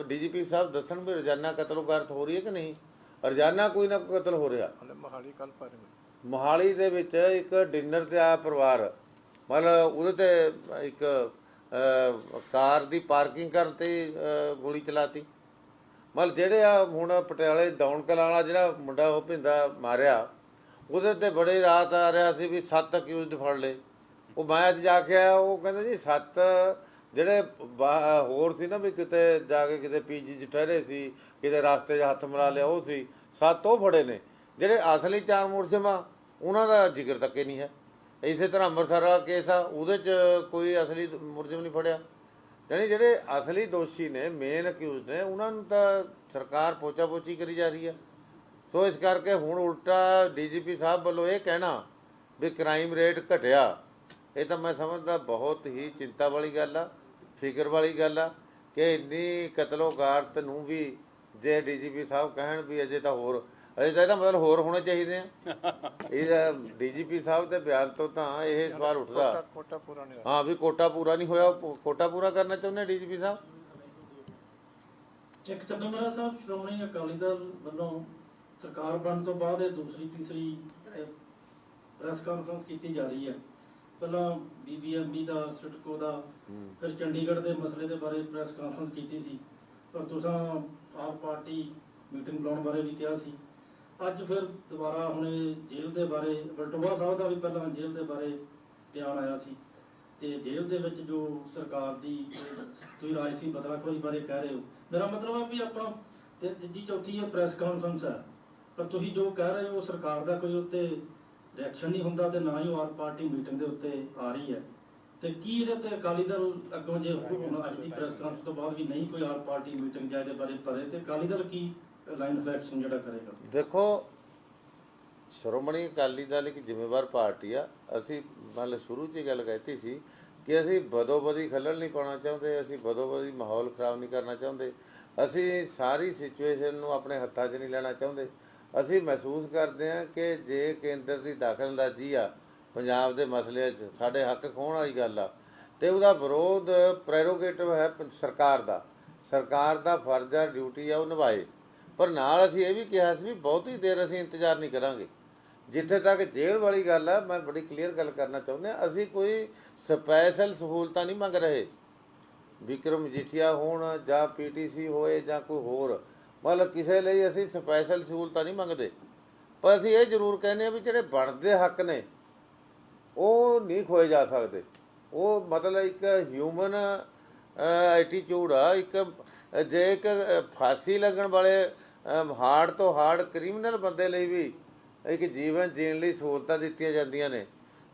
ਡੀਜੀਪੀ ਸਾਹਿਬ ਦੱਸਣ ਵੀ ਰੋਜ਼ਾਨਾ ਕਤਲੋਗਾਰਤ ਹੋ ਰਹੀ ਹੈ ਕਿ ਨਹੀਂ। ਰੋਜ਼ਾਨਾ ਕੋਈ ਨਾ ਕੋਈ ਕਤਲ ਹੋ ਰਿਹਾ। ਮੋਹਾਲੀ ਦੇ ਵਿੱਚ ਇੱਕ ਡਿਨਰ 'ਤੇ ਆਇਆ ਪਰਿਵਾਰ, ਮਤਲਬ ਉਹਦੇ 'ਤੇ ਇੱਕ ਕਾਰ ਦੀ ਪਾਰਕਿੰਗ ਕਰਨ 'ਤੇ ਗੋਲੀ ਚਲਾਤੀ। ਮਤਲਬ ਜਿਹੜੇ ਆ ਹੁਣ ਪਟਿਆਲੇ ਦੌਣ ਕਲਾਂ ਵਾਲਾ ਜਿਹੜਾ ਮੁੰਡਾ ਉਹ ਭਿੰਦਾ ਮਾਰਿਆ, ਉਹਦੇ 'ਤੇ ਬੜੇ ਰਾਤ ਆ ਰਿਹਾ ਸੀ ਵੀ 7 ਅਕਿਊਜ਼ਡ ਫੜ ਲਏ। ਉਹ ਮੈਂ ਅੱਜ ਜਾ ਕੇ ਆਇਆ, ਉਹ ਕਹਿੰਦੇ ਜੀ 7 ਜਿਹੜੇ ਹੋਰ ਸੀ ਨਾ ਵੀ ਕਿਤੇ ਜਾ ਕੇ ਕਿਤੇ ਪੀਜੀ 'ਚ ਠਹਿਰੇ ਸੀ, ਕਿਤੇ ਰਸਤੇ 'ਚ ਹੱਥ ਮਿਲਾ ਲਿਆ, ਉਹ ਸੀ 7 ਉਹ ਫੜੇ ਨੇ। ਜਿਹੜੇ ਅਸਲੀ 4 ਮੁਲਜ਼ਮ ਆ ਉਹਨਾਂ ਦਾ ਜ਼ਿਕਰ ਤੱਕ ਹੀ ਨਹੀਂ ਹੈ। ਇਸੇ ਤਰ੍ਹਾਂ ਅੰਮ੍ਰਿਤਸਰ ਦਾ ਕੇਸ ਆ, ਉਹਦੇ 'ਚ ਕੋਈ ਅਸਲੀ ਮੁਲਜ਼ਮ ਨਹੀਂ ਫੜਿਆ। ਯਾਨੀ ਜਿਹੜੇ ਅਸਲੀ ਦੋਸ਼ੀ ਨੇ, ਮੇਨ ਅਕਿਊਜ਼ ਨੇ, ਉਹਨਾਂ ਨੂੰ ਤਾਂ ਸਰਕਾਰ ਪੋਚਾ ਪੋਚੀ ਕਰੀ ਜਾ ਰਹੀ ਹੈ। ਸੋ ਇਸ ਕਰਕੇ ਹੁਣ ਉਲਟਾ ਡੀਜੀਪੀ ਸਾਹਿਬ ਵੱਲੋਂ ਇਹ ਕਹਿਣਾ ਵੀ ਕ੍ਰਾਈਮ ਰੇਟ ਘਟਿਆ, ਇਹ ਤਾਂ ਮੈਂ ਸਮਝਦਾ ਬਹੁਤ ਹੀ ਚਿੰਤਾ ਵਾਲੀ ਗੱਲ ਆ, ਫਿਕਰ ਵਾਲੀ ਗੱਲ ਆ ਕਿ ਇੰਨੀ ਕਤਲੋਗਾਰਤ ਨੂੰ ਵੀ ਜੇ ਡੀਜੀਪੀ ਸਾਹਿਬ ਕਹਿਣ ਵੀ ਅਜੇ ਤਾਂ ਇਹਦਾ ਮਤਲਬ ਹੋਰ ਹੋਣੇ ਚਾਹੀਦੇ ਆ। ਇਹ ਡੀਜੀਪੀ ਸਾਹਿਬ ਦੇ ਬਿਆਨ ਤੋਂ ਤਾਂ ਇਹ ਸਵਾਲ ਉੱਠਦਾ ਹਾਂ ਵੀ ਕੋਟਾ ਪੂਰਾ ਨਹੀਂ ਹੋਇਆ। ਕੋਟਾ ਪੂਰਾ ਕਰਨਾ ਚਾਹੁੰਦੇ ਡੀਜੀਪੀ ਸਾਹਿਬ। ਇੱਕ ਚੰਦੂਮਾਜਰਾ ਸਾਹਿਬ, ਸ਼੍ਰੋਮਣੀ ਅਕਾਲੀ ਦਲ ਵੱਲੋਂ ਸਰਕਾਰ ਬਣਨ ਤੋਂ ਬਾਅਦ ਇਹ ਦੂਸਰੀ ਤੀਸਰੀ ਪ੍ਰੈਸ ਕਾਨਫਰੰਸ ਕੀਤੀ ਜਾ ਰਹੀ ਹੈ। ਪਹਿਲਾਂ BBMB ਦਾ, ਸਿਟਕੋ ਦਾ, ਫਿਰ ਚੰਡੀਗੜ੍ਹ ਦੇ ਮਸਲੇ ਦੇ ਬਾਰੇ ਪ੍ਰੈਸ ਕਾਨਫਰੰਸ ਕੀਤੀ ਸੀ, ਪਰ ਤੁਸੀਂ ਆਪ ਪਾਰਟੀ ਮੀਟਿੰਗ ਬੁਲਾਉਣ ਬਾਰੇ ਵੀ ਕਿਹਾ ਸੀ। ਅੱਜ ਫਿਰ ਦੁਬਾਰਾ ਹੁਣ ਜੇਲ੍ਹ ਦੇ ਬਾਰੇ, ਵਲਟੋਆ ਸਾਹਿਬ ਦਾ ਵੀ ਪਹਿਲਾਂ ਜੇਲ੍ਹ ਦੇ ਬਾਰੇ ਬਿਆਨ ਆਇਆ ਸੀ, ਤੇ ਜੇਲ੍ਹ ਦੇ ਵਿੱਚ ਜੋ ਸਰਕਾਰ ਦੀ ਕੋਈ ਰਾਜਸੀ ਬਦਲਾਖੋਰੀ ਬਾਰੇ ਕਹਿ ਰਹੇ ਹੋ। ਮੇਰਾ ਮਤਲਬ ਆ ਵੀ ਆਪਾਂ ਤੇ ਤੀਜੀ ਚੌਥੀ ਇਹ ਪ੍ਰੈਸ ਕਾਨਫਰੰਸ ਹੈ, ਪਰ ਤੁਸੀਂ ਜੋ ਕਹਿ ਰਹੇ ਹੋ ਸਰਕਾਰ ਦਾ ਕੋਈ ਉੱਤੇ ਰਿਐਕਸ਼ਨ ਨਹੀਂ ਹੁੰਦਾ ਤੇ ਨਾ ਹੀ ਉਹ ਆਪ ਪਾਰਟੀ ਮੀਟਿੰਗ ਦੇ ਉੱਤੇ ਆ ਰਹੀ ਹੈ। ਤੇ ਕੀ ਇਹਦੇ ਉੱਤੇ ਅਕਾਲੀ ਦਲ ਅੱਗੋਂ ਜੇ ਹੁਣ ਅੱਜ ਦੀ ਪ੍ਰੈਸ ਕਾਨਫਰੰਸ ਤੋਂ ਬਾਅਦ ਵੀ ਨਹੀਂ ਕੋਈ ਆਪ ਪਾਰਟੀ ਮੀਟਿੰਗ ਜਾਂ ਇਹਦੇ ਬਾਰੇ ਭਰੇ ਤੇ ਅਕਾਲੀ ਦਲ ਕੀ ਲਾਈਨ ਆਫ ਐਕਸ਼ਨ ਜਿਹੜਾ ਕਰੇਗਾ? ਦੇਖੋ, ਸ਼੍ਰੋਮਣੀ ਅਕਾਲੀ ਦਲ ਇੱਕ ਜ਼ਿੰਮੇਵਾਰ ਪਾਰਟੀ ਆ। ਅਸੀਂ ਮਤਲਬ ਸ਼ੁਰੂ 'ਚ ਹੀ ਗੱਲ ਕਹਿਤੀ ਸੀ ਕਿ ਅਸੀਂ ਬਦੋਬਦੀ ਖੱਲਲ ਨਹੀਂ ਪਾਉਣਾ ਚਾਹੁੰਦੇ, ਅਸੀਂ ਬਦੋਬਦੀ ਮਾਹੌਲ ਖਰਾਬ ਨਹੀਂ ਕਰਨਾ ਚਾਹੁੰਦੇ, ਅਸੀਂ ਸਾਰੀ ਸਿਚੁਏਸ਼ਨ ਨੂੰ ਆਪਣੇ ਹੱਥਾਂ 'ਚ ਨਹੀਂ ਲੈਣਾ ਚਾਹੁੰਦੇ। ਅਸੀਂ ਮਹਿਸੂਸ ਕਰਦੇ ਹਾਂ ਕਿ ਜੇ ਕੇਂਦਰ ਦੀ ਦਖਲਅੰਦਾਜ਼ੀ ਆ ਪੰਜਾਬ ਦੇ ਮਸਲੇ 'ਚ, ਸਾਡੇ ਹੱਕ ਖੋਹਣ ਵਾਲੀ ਗੱਲ ਆ, ਅਤੇ ਉਹਦਾ ਵਿਰੋਧ ਪ੍ਰੈਰੋਗੇਟਿਵ ਹੈ ਸਰਕਾਰ ਦਾ। ਸਰਕਾਰ ਦਾ ਫਰਜ਼ ਆ, ਡਿਊਟੀ ਆ, ਉਹ ਨਿਭਾਏ। ਪਰ ਨਾਲ ਅਸੀਂ ਇਹ ਵੀ ਕਿਹਾ ਸੀ ਵੀ ਬਹੁਤੀ ਦੇਰ ਅਸੀਂ ਇੰਤਜ਼ਾਰ ਨਹੀਂ ਕਰਾਂਗੇ। ਜਿੱਥੇ ਤੱਕ ਜੇਲ੍ਹ ਵਾਲੀ ਗੱਲ ਆ, ਮੈਂ ਬੜੀ ਕਲੀਅਰ ਗੱਲ ਕਰਨਾ ਚਾਹੁੰਦਾ, ਅਸੀਂ ਕੋਈ ਸਪੈਸ਼ਲ ਸਹੂਲਤਾਂ ਨਹੀਂ ਮੰਗ ਰਹੇ। ਵਿਕਰਮ ਮਜੀਠੀਆ ਹੋਣ ਜਾਂ PTC ਹੋਏ ਜਾਂ ਕੋਈ ਹੋਰ, ਮਤਲਬ ਕਿਸੇ ਲਈ ਅਸੀਂ ਸਪੈਸ਼ਲ ਸਹੂਲਤਾਂ ਨਹੀਂ ਮੰਗਦੇ। ਪਰ ਅਸੀਂ ਇਹ ਜ਼ਰੂਰ ਕਹਿੰਦੇ ਹਾਂ ਵੀ ਜਿਹੜੇ ਬਣਦੇ ਹੱਕ ਨੇ ਉਹ ਨਹੀਂ ਖੋਏ ਜਾ ਸਕਦੇ। ਉਹ ਮਤਲਬ ਇੱਕ ਹਿਊਮਨ ਐਟੀਟਿਊਡ ਆ। ਜੇ ਇੱਕ ਫਾਂਸੀ ਲੱਗਣ ਵਾਲੇ ਹਾਰਡ ਤੋਂ ਹਾਰਡ ਕ੍ਰਿਮੀਨਲ ਬੰਦੇ ਲਈ ਵੀ ਇੱਕ ਜੀਵਨ ਜੀਣ ਲਈ ਸਹੂਲਤਾਂ ਦਿੱਤੀਆਂ ਜਾਂਦੀਆਂ ਨੇ,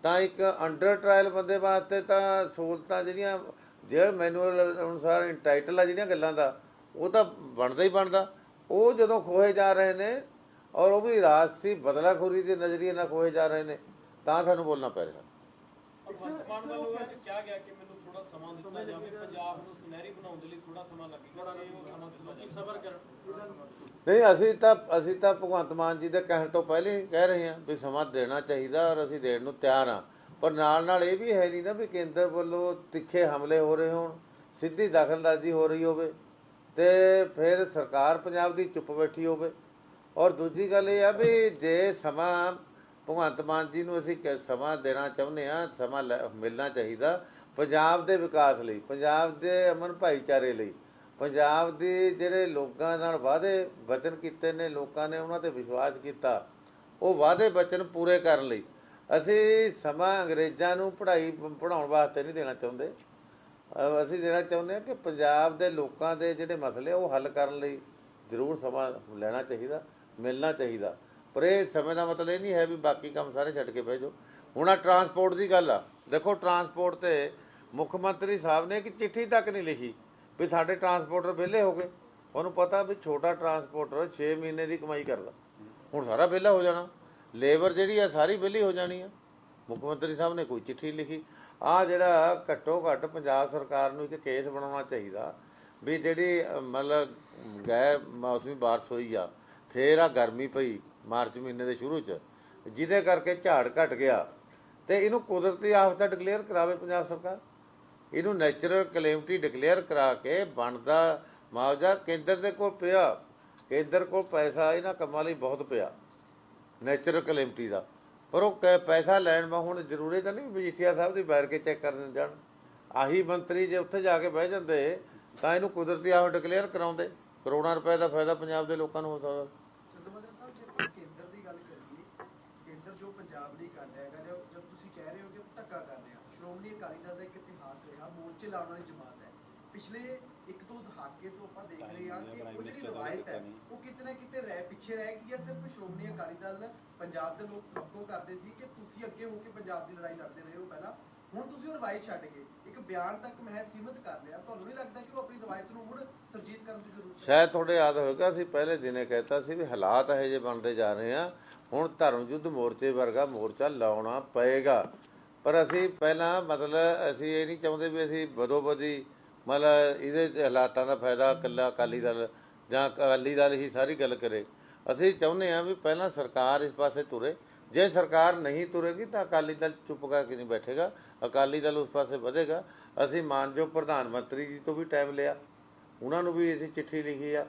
ਤਾਂ ਇੱਕ ਅੰਡਰ ਟਰਾਇਲ ਬੰਦੇ ਵਾਸਤੇ ਤਾਂ ਸਹੂਲਤਾਂ ਜਿਹੜੀਆਂ ਜੇਲ੍ਹ ਮੈਨੂਅਲ ਅਨੁਸਾਰ ਇੰਟਾਈਟਲ ਆ ਜਿਹੜੀਆਂ ਗੱਲਾਂ ਦਾ, ਉਹ ਤਾਂ ਬਣਦਾ ਹੀ ਬਣਦਾ। ਉਹ ਜਦੋਂ ਖੋਏ ਜਾ ਰਹੇ ਨੇ ਔਰ ਉਹ ਵੀ ਰਾਜਸੀ ਬਦਲਾਖੋਰੀ ਦੇ ਨਜ਼ਰੀਏ ਨਾਲ ਖੋਏ ਜਾ ਰਹੇ ਨੇ, ਤਾਂ ਸਾਨੂੰ ਬੋਲਣਾ ਪੈ ਰਿਹਾ। ਵਰਤਮਾਨ ਵੱਲੋਂ ਅੱਜ ਕਿਹਾ ਗਿਆ ਕਿ ਮੈਨੂੰ ਥੋੜਾ ਸਮਾਂ ਦਿੱਤਾ ਜਾਵੇ, ਪੰਜਾਬ ਨੂੰ ਸੁਨਹਿਰੀ ਬਣਾਉਣ ਦੇ ਲਈ ਥੋੜਾ ਸਮਾਂ ਲੱਗੇਗਾ ਤੇ ਉਹ ਸਮਾਂ ਦਿੱਤਾ ਜਾਵੇ। ਸਬਰ ਕਰਨ ਨਹੀਂ, ਅਸੀਂ ਤਾਂ ਭਗਵੰਤ ਮਾਨ ਜੀ ਦੇ ਕਹਿਣ ਤੋਂ ਪਹਿਲੇ ਹੀ ਕਹਿ ਰਹੇ ਹਾਂ ਵੀ ਸਮਾਂ ਦੇਣਾ ਚਾਹੀਦਾ ਔਰ ਅਸੀਂ ਦੇਣ ਨੂੰ ਤਿਆਰ ਹਾਂ। ਪਰ ਨਾਲ ਇਹ ਵੀ ਹੈ ਨਹੀਂ ਨਾ ਵੀ ਕੇਂਦਰ ਵੱਲੋਂ ਤਿੱਖੇ ਹਮਲੇ ਹੋ ਰਹੇ ਹੋਣ, ਸਿੱਧੀ ਦਖਲਅੰਦਾਜ਼ੀ ਹੋ ਰਹੀ ਹੋਵੇ ਤੇ ਫਿਰ ਸਰਕਾਰ ਪੰਜਾਬ ਦੀ ਚੁੱਪ ਬੈਠੀ ਹੋਵੇ। ਔਰ ਦੂਜੀ ਗੱਲ ਇਹ ਆ ਵੀ ਜੇ ਸਮਾਂ ਭਗਵੰਤ ਮਾਨ ਜੀ ਨੂੰ ਅਸੀਂ ਸਮਾਂ ਦੇਣਾ ਚਾਹੁੰਦੇ ਹਾਂ, ਸਮਾਂ ਮਿਲਣਾ ਚਾਹੀਦਾ ਪੰਜਾਬ ਦੇ ਵਿਕਾਸ ਲਈ, ਪੰਜਾਬ ਦੇ ਅਮਨ ਭਾਈਚਾਰੇ ਲਈ, ਪੰਜਾਬ ਦੇ ਜਿਹੜੇ ਲੋਕਾਂ ਨਾਲ ਵਾਅਦੇ ਵਚਨ ਕੀਤੇ ਨੇ, ਲੋਕਾਂ ਨੇ ਉਹਨਾਂ 'ਤੇ ਵਿਸ਼ਵਾਸ ਕੀਤਾ, ਉਹ ਵਾਅਦੇ ਵਚਨ ਪੂਰੇ ਕਰਨ ਲਈ। ਅਸੀਂ ਸਮਾਂ ਅੰਗਰੇਜ਼ਾਂ ਨੂੰ ਪੜ੍ਹਾਉਣ ਵਾਸਤੇ ਨਹੀਂ ਦੇਣਾ ਚਾਹੁੰਦੇ। ਅਸੀਂ ਦੇਣਾ ਚਾਹੁੰਦੇ ਹਾਂ ਕਿ ਪੰਜਾਬ ਦੇ ਲੋਕਾਂ ਦੇ ਜਿਹੜੇ ਮਸਲੇ ਉਹ ਹੱਲ ਕਰਨ ਲਈ ਜ਼ਰੂਰ ਸਮਾਂ ਲੈਣਾ ਚਾਹੀਦਾ, ਮਿਲਣਾ ਚਾਹੀਦਾ। ਪਰ ਇਹ ਸਮੇਂ ਦਾ ਮਤਲਬ ਇਹ ਨਹੀਂ ਹੈ ਵੀ ਬਾਕੀ ਕੰਮ ਸਾਰੇ ਛੱਡ ਕੇ ਬਹਿ ਜਾਓ। ਹੁਣ ਆ ਟਰਾਂਸਪੋਰਟ ਦੀ ਗੱਲ ਆ, ਦੇਖੋ ਟਰਾਂਸਪੋਰਟ 'ਤੇ ਮੁੱਖ ਮੰਤਰੀ ਸਾਹਿਬ ਨੇ ਇੱਕ ਚਿੱਠੀ ਤੱਕ ਨਹੀਂ ਲਿਖੀ ਵੀ ਸਾਡੇ ਟਰਾਂਸਪੋਰਟਰ ਵਿਹਲੇ ਹੋ ਗਏ। ਉਹਨੂੰ ਪਤਾ ਵੀ ਛੋਟਾ ਟਰਾਂਸਪੋਰਟਰ 6 ਮਹੀਨੇ ਦੀ ਕਮਾਈ ਕਰਦਾ, ਹੁਣ ਸਾਰਾ ਵਿਹਲਾ ਹੋ ਜਾਣਾ, ਲੇਬਰ ਜਿਹੜੀ ਆ ਸਾਰੀ ਵਿਹਲੀ ਹੋ ਜਾਣੀ ਆ। ਮੁੱਖ ਮੰਤਰੀ ਸਾਹਿਬ ਨੇ ਕੋਈ ਚਿੱਠੀ ਨਹੀਂ ਲਿਖੀ। ਆਹ ਜਿਹੜਾ ਘੱਟੋ ਘੱਟ ਪੰਜਾਬ ਸਰਕਾਰ ਨੂੰ ਇੱਕ ਕੇਸ ਬਣਾਉਣਾ ਚਾਹੀਦਾ ਵੀ ਜਿਹੜੀ ਮਤਲਬ ਗੈਰ ਮੌਸਮੀ ਬਾਰਿਸ਼ ਹੋਈ ਆ, ਫਿਰ ਆ ਗਰਮੀ ਪਈ ਮਾਰਚ ਮਹੀਨੇ ਦੇ ਸ਼ੁਰੂ 'ਚ, ਜਿਹਦੇ ਕਰਕੇ ਝਾੜ ਘਟ ਗਿਆ, ਤੇ ਇਹਨੂੰ ਕੁਦਰਤੀ ਆਫਤ ਡਿਕਲੇਅਰ ਕਰਾਵੇ ਪੰਜਾਬ ਸਰਕਾਰ। ਇਹਨੂੰ ਨੈਚੁਰਲ ਕਲੈਮਿਟੀ ਡਿਕਲੇਅਰ ਕਰਾ ਕੇ ਬਣਦਾ ਮੁਆਵਜ਼ਾ ਕੇਂਦਰ ਦੇ ਕੋਲ ਪਿਆ, ਕੇਂਦਰ ਕੋਲ ਪੈਸਾ ਇਹਨਾਂ ਕੰਮਾਂ ਲਈ ਬਹੁਤ ਪਿਆ ਨੈਚੁਰਲ ਕਲੈਮਿਟੀ ਦਾ। ਪਰ ਉਹ ਪੈਸਾ ਲੈਣ ਵਾ ਹੁਣ ਜ਼ਰੂਰੀ ਤਾਂ ਨਹੀਂ ਮਜੀਠੀਆ ਸਾਹਿਬ ਦੀ ਬੈਠ ਕੇ ਚੈੱਕ ਕਰਨ ਜਾਣ। ਆਹੀ ਮੰਤਰੀ ਜੇ ਉੱਥੇ ਜਾ ਕੇ ਬਹਿ ਜਾਂਦੇ ਤਾਂ ਇਹਨੂੰ ਕੁਦਰਤੀ ਆਫਤ ਡਿਕਲੇਅਰ ਕਰਾਉਂਦੇ, ਕਰੋੜਾਂ ਰੁਪਏ ਦਾ ਫਾਇਦਾ ਪੰਜਾਬ ਦੇ ਲੋਕਾਂ ਨੂੰ ਹੋ ਸਕਦਾ। ਚੰਦੂਮਾਜਰਾ ਸਾਹਿਬ, ਜੇ ਆਪਾਂ ਕੇਂਦਰ ਦੀ ਗੱਲ ਕਰੀਏ, ਕੇਂਦਰ ਜੋ ਪੰਜਾਬ ਲਈ ਕਰ ਰਿਹਾ ਹੈਗਾ, ਜਦ ਤੁਸੀਂ ਕਹਿ ਰਹੇ ਹੋ ਕਿ ਧੱਕਾ ਕਰ ਰਿਹਾ, ਸ਼੍ਰੋਮਣੀ ਅਕਾਲੀ ਦਲ ਦਾ ਇੱਕ ਇਤਿਹਾਸ ਰਿਹਾ ਮੋਰਚੇ ਲਾਉਣ ਵਾਲੀ ਜਮਾਤ ਹੈ। ਪਿਛਲੇ ਇੱਕ ਦੋ ਦਹਾਕੇ ਤੋਂ ਆਪਾਂ ਦੇਖ ਰਹੇ ਹਾਂ ਕਿ ਉਹ ਜਿਹੜੀ ਰਵਾਇਤ ਹੈ ਉਹ ਕਿਤੇ ਨਾ ਕਿਤੇ ਪਿੱਛੇ ਰਹਿ ਗਈ ਹੈ। ਸਿਰਫ ਸ਼੍ਰੋਮਣੀ ਅਕਾਲੀ ਦਲ ਪੰਜਾਬ ਦੇ ਲੋਕ ਤਵੱਕੋ ਕਰਦੇ ਸੀ ਕਿ ਤੁਸੀਂ ਅੱਗੇ ਹੋ ਕੇ ਪੰਜਾਬ ਦੀ ਲੜਾਈ ਲੜਦੇ ਰਹੇ ਹੋ ਪਹਿਲਾਂ, ਹੁਣ ਤੁਸੀਂ ਉਹ ਰਵਾਇਤ ਛੱਡ ਕੇ ਇੱਕ ਬਿਆਨ ਤੱਕ ਮੈਂ ਸੀਮਿਤ ਕਰ ਲਿਆ। ਤੁਹਾਨੂੰ ਨਹੀਂ ਲੱਗਦਾ ਕਿ ਉਹ ਆਪਣੀ ਰਵਾਇਤ ਨੂੰ ਮੁੜ ਸੁਰਜੀਤ ਕਰਨ ਦੀ ਜ਼ਰੂਰਤ ਹੈ? ਸ਼ਾਇਦ ਤੁਹਾਡੇ ਯਾਦ ਹੋਏਗਾ ਅਸੀਂ ਪਹਿਲੇ ਦਿਨੇ ਕਹਿਤਾ ਸੀ ਵੀ ਹਾਲਾਤ ਇਹੋ ਜਿਹੇ ਬਣਦੇ ਜਾ ਰਹੇ ਆ, ਹੁਣ ਧਰਮ ਯੁੱਧ ਮੋਰਚੇ ਵਰਗਾ ਮੋਰਚਾ ਲਾਉਣਾ ਪਏਗਾ। ਪਰ ਅਸੀਂ ਪਹਿਲਾਂ ਮਤਲਬ ਅਸੀਂ ਇਹ ਨਹੀਂ ਚਾਹੁੰਦੇ ਵੀ ਅਸੀਂ ਬਦੋਬਦੀ ਮਤਲਬ ਇਹਦੇ ਹਾਲਾਤਾਂ ਦਾ ਫਾਇਦਾ ਇਕੱਲਾ ਅਕਾਲੀ ਦਲ ਜਾਂ ਅਕਾਲੀ ਦਲ ਹੀ ਸਾਰੀ ਗੱਲ ਕਰੇ। ਅਸੀਂ ਚਾਹੁੰਦੇ ਹਾਂ ਵੀ ਪਹਿਲਾਂ ਸਰਕਾਰ ਇਸ ਪਾਸੇ ਤੁਰੇ, ਜੇ ਸਰਕਾਰ ਨਹੀਂ ਤੁਰੇਗੀ ਤਾਂ ਅਕਾਲੀ ਦਲ ਚੁੱਪ ਕਰਕੇ ਨਹੀਂ ਬੈਠੇਗਾ, ਅਕਾਲੀ ਦਲ ਉਸ ਪਾਸੇ ਵਧੇਗਾ। ਅਸੀਂ ਮਾਨਯੋਗ ਪ੍ਰਧਾਨ ਮੰਤਰੀ ਜੀ ਤੋਂ ਵੀ ਟਾਈਮ ਲਿਆ, ਉਹਨਾਂ ਨੂੰ ਵੀ ਅਸੀਂ ਚਿੱਠੀ ਲਿਖੀ ਆ,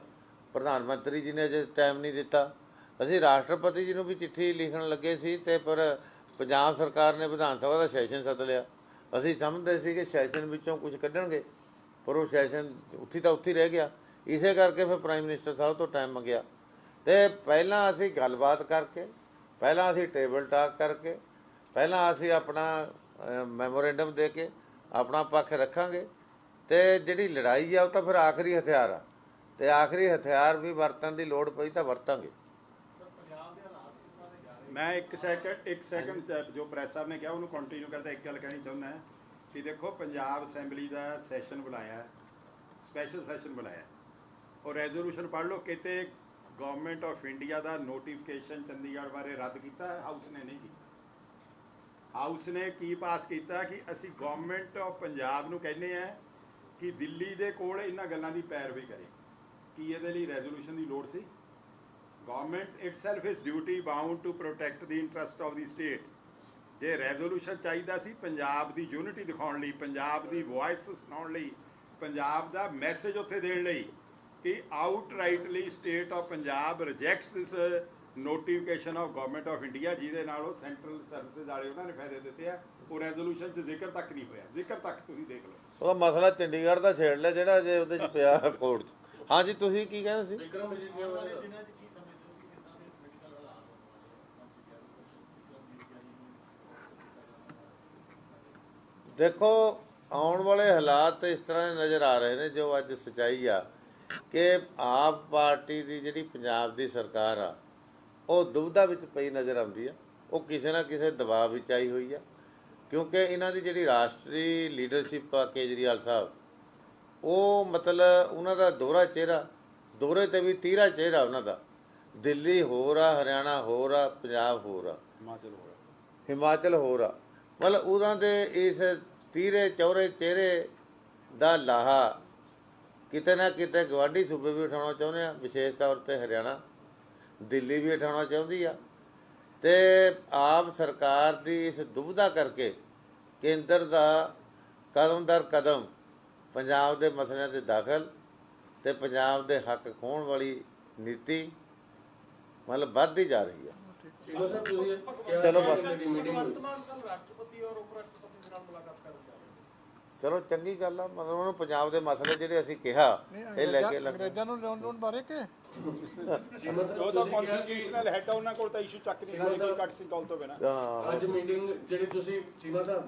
ਪ੍ਰਧਾਨ ਮੰਤਰੀ ਜੀ ਨੇ ਅਜੇ ਟਾਈਮ ਨਹੀਂ ਦਿੱਤਾ। ਅਸੀਂ ਰਾਸ਼ਟਰਪਤੀ ਜੀ ਨੂੰ ਵੀ ਚਿੱਠੀ ਲਿਖਣ ਲੱਗੇ ਸੀ ਤੇ ਪਰ ਪੰਜਾਬ ਸਰਕਾਰ ਨੇ ਵਿਧਾਨ ਸਭਾ ਦਾ ਸੈਸ਼ਨ ਸੱਦ ਲਿਆ। ਅਸੀਂ ਸਮਝਦੇ ਸੀ ਕਿ ਸੈਸ਼ਨ ਵਿੱਚੋਂ ਕੁਝ ਕੱਢਣਗੇ, ਪਰ ਉਹ ਸੈਸ਼ਨ ਉੱਥੇ ਤਾਂ ਉੱਥੇ ਰਹਿ ਗਿਆ। ਇਸੇ ਕਰਕੇ ਫਿਰ ਪ੍ਰਾਈਮ ਮਿਨਿਸਟਰ ਸਾਹਿਬ ਤੋਂ ਟਾਈਮ ਮੰਗਿਆ ਤੇ ਪਹਿਲਾਂ ਅਸੀਂ ਗੱਲਬਾਤ ਕਰਕੇ, ਪਹਿਲਾਂ ਅਸੀਂ ਟੇਬਲ ਟਾਕ ਕਰਕੇ, ਪਹਿਲਾਂ ਅਸੀਂ ਆਪਣਾ ਮੈਮੋਰੈਂਡਮ ਦੇ ਕੇ ਆਪਣਾ ਪੱਖ ਰੱਖਾਂਗੇ ਤੇ ਜਿਹੜੀ ਲੜਾਈ ਆ ਉਹ ਤਾਂ ਫਿਰ ਆਖਰੀ ਹਥਿਆਰ ਆ, ਤੇ ਆਖਰੀ ਹਥਿਆਰ ਵੀ ਵਰਤਣ ਦੀ ਲੋੜ ਪਈ ਤਾਂ ਵਰਤਾਂਗੇ। ਮੈਂ ਇੱਕ ਸੈਕਿੰਡ ਜੋ ਪ੍ਰੈਸ ਸਾਹਿਬ ਨੇ ਕਿਹਾ ਉਹਨੂੰ ਕੰਟੀਨਿਊ ਕਰਦਾ ਇੱਕ ਗੱਲ ਕਹਿਣੀ ਚਾਹੁੰਦਾ ਕਿ ਦੇਖੋ ਪੰਜਾਬ ਅਸੈਂਬਲੀ ਦਾ ਸੈਸ਼ਨ ਬੁਲਾਇਆ, ਸਪੈਸ਼ਲ ਸੈਸ਼ਨ ਬੁਲਾਇਆ, ਉਹ ਰੈਜ਼ੋਲੂਸ਼ਨ ਪੜ੍ਹ ਲਓ। ਕਿਤੇ government of India the notification Chandigarh ਬਾਰੇ ਰੱਦ ਕੀਤਾ ਹਾਊਸ ਨੇ ਨਹੀਂ ਕੀਤਾ। ਹਾਊਸ ਨੇ ਕੀ ਪਾਸ ਕੀਤਾ ਕਿ ਅਸੀਂ ਗਵਰਨਮੈਂਟ ਆਫ ਪੰਜਾਬ ਨੂੰ ਕਹਿੰਦੇ ਆ ਕਿ ਦਿੱਲੀ ਦੇ ਕੋਲ ਇਹਨਾਂ ਗੱਲਾਂ ਦੀ ਪੈਰਵੀ ਕਰੇ। ਕੀ ਇਹਦੇ ਲਈ ਰੈਜ਼ੋਲੂਸ਼ਨ ਦੀ ਲੋੜ ਸੀ? Government itself is duty bound to protect the interest of the state. ਜੇ ਰੈਜ਼ੋਲੂਸ਼ਨ ਚਾਹੀਦਾ ਸੀ ਪੰਜਾਬ ਦੀ ਯੂਨਿਟੀ ਦਿਖਾਉਣ ਲਈ, ਪੰਜਾਬ ਦੀ ਵੌਇਸ ਸੁਣਾਉਣ ਲਈ, ਪੰਜਾਬ ਦਾ ਮੈਸੇਜ ਉੱਥੇ ਦੇਣ ਲਈ, ਕਿ outrightly state of Punjab rejects this notification of government of India, ਜਿਹਦੇ ਨਾਲ ਉਹ ਸੈਂਟਰਲ ਸਰਵਿਸਿਜ਼ ਵਾਲੇ ਉਹਨਾਂ ਨੇ ਫਾਇਦੇ ਦਿੱਤੇ ਆ। ਉਹ ਰੈਜ਼ੋਲੂਸ਼ਨ 'ਚ ਜ਼ਿਕਰ ਤੱਕ ਨਹੀਂ ਹੋਇਆ, ਜ਼ਿਕਰ ਤੱਕ ਤੁਸੀਂ ਦੇਖ ਲਓ। ਉਹਦਾ ਮਸਲਾ ਚੰਡੀਗੜ੍ਹ ਦਾ ਛੇੜ ਲਿਆ ਜਿਹੜਾ ਜੇ ਉਹਦੇ 'ਚ ਪਿਆ ਕੋਰਟ 'ਚ। ਹਾਂਜੀ ਤੁਸੀਂ ਕੀ ਕਹਿੰਦੇ ਸੀ? ਵਿਕਰਮ ਮਜੀਠੀਆ ਬਾਰੇ ਦੇਖੋ ਆਉਣ ਵਾਲੇ ਹਾਲਾਤ ਇਸ ਤਰ੍ਹਾਂ ਦੇ ਨਜ਼ਰ ਆ ਰਹੇ ਨੇ, ਜੋ ਅੱਜ ਸੱਚਾਈ ਆ ਕਿ ਆਪ ਪਾਰਟੀ ਦੀ ਜਿਹੜੀ ਪੰਜਾਬ ਦੀ ਸਰਕਾਰ ਆ ਉਹ ਦੁਬਿਧਾ ਵਿੱਚ ਪਈ ਨਜ਼ਰ ਆਉਂਦੀ ਆ। ਉਹ ਕਿਸੇ ਨਾ ਕਿਸੇ ਦਬਾਅ ਵਿੱਚ ਆਈ ਹੋਈ ਆ, ਕਿਉਂਕਿ ਇਹਨਾਂ ਦੀ ਜਿਹੜੀ ਰਾਸ਼ਟਰੀ ਲੀਡਰਸ਼ਿਪ ਆ ਕੇਜਰੀਵਾਲ ਸਾਹਿਬ, ਉਹ ਮਤਲਬ ਉਹਨਾਂ ਦਾ ਦੋਹਰਾ ਚਿਹਰਾ, ਦੋਹਰੇ 'ਤੇ ਵੀ ਤੀਹਰਾ ਚਿਹਰਾ ਉਹਨਾਂ ਦਾ। ਦਿੱਲੀ ਹੋਰ ਆ, ਹਰਿਆਣਾ ਹੋਰ ਆ, ਪੰਜਾਬ ਹੋਰ ਆ, ਹਿਮਾਚਲ ਹੋਰ ਆ। ਮਤਲਬ ਉਹਨਾਂ ਦੇ ਇਸ ਤੀਹਰੇ ਚੌਰੇ ਚਿਹਰੇ ਦਾ ਲਾਹਾ ਕਿਤੇ ਨਾ ਕਿਤੇ ਗਵਾਂਢੀ ਸੂਬੇ ਵੀ ਉਠਾਉਣਾ ਚਾਹੁੰਦੇ ਆ, ਵਿਸ਼ੇਸ਼ ਤੌਰ 'ਤੇ ਹਰਿਆਣਾ, ਦਿੱਲੀ ਵੀ ਉਠਾਉਣਾ ਚਾਹੁੰਦੀ ਆ। ਅਤੇ ਆਪ ਸਰਕਾਰ ਦੀ ਇਸ ਦੁਬਿਧਾ ਕਰਕੇ ਕੇਂਦਰ ਦਾ ਕਦਮ ਦਰ ਕਦਮ ਪੰਜਾਬ ਦੇ ਮਸਲਿਆਂ 'ਤੇ ਦਾਖਲ ਅਤੇ ਪੰਜਾਬ ਦੇ ਹੱਕ ਖੋਹਣ ਵਾਲੀ ਨੀਤੀ ਮਤਲਬ ਵੱਧਦੀ ਜਾ ਰਹੀ ਆ। ਚਲੋ ਬਸ ਰਾਸ਼ਟਰਪਤੀ ਔਰ ਉਪ ਰਾਸ਼ਟਰਪਤੀ ਦੇ ਨਾਲ ਮੁਲਾਕਾਤ ਕਰਨ ਜਾ ਰਹੇ ਹੋ। ਚਲੋ ਚੰਗੀ ਗੱਲ ਆ। ਮਤਲਬ ਉਹਨੂੰ ਪੰਜਾਬ ਦੇ ਮਸਲੇ ਜਿਹੜੇ ਅਸੀਂ ਕਿਹਾ ਇਹ ਲੈ ਕੇ ਅੰਗਰੇਜ਼ਾਂ ਨੂੰ ਲਿਆਉਣ ਬਾਰੇ ਕਿ ਉਹ ਤਾਂ ਕਨਸਟੀਟਿਊਸ਼ਨਲ ਹੈਡ ਆ, ਉਹਨਾਂ ਕੋਲ ਤਾਂ ਇਸ਼ੂ ਚੱਕ ਨਹੀਂ ਸਕਦੇ ਕੋਈ ਕੱਟ ਸੀ ਕਾਲ ਤੋਂ ਬਿਨਾਂ। ਅੱਜ ਮੀਟਿੰਗ ਜਿਹੜੀ ਤੁਸੀਂ ਚੀਮਾ ਸਾਹਿਬ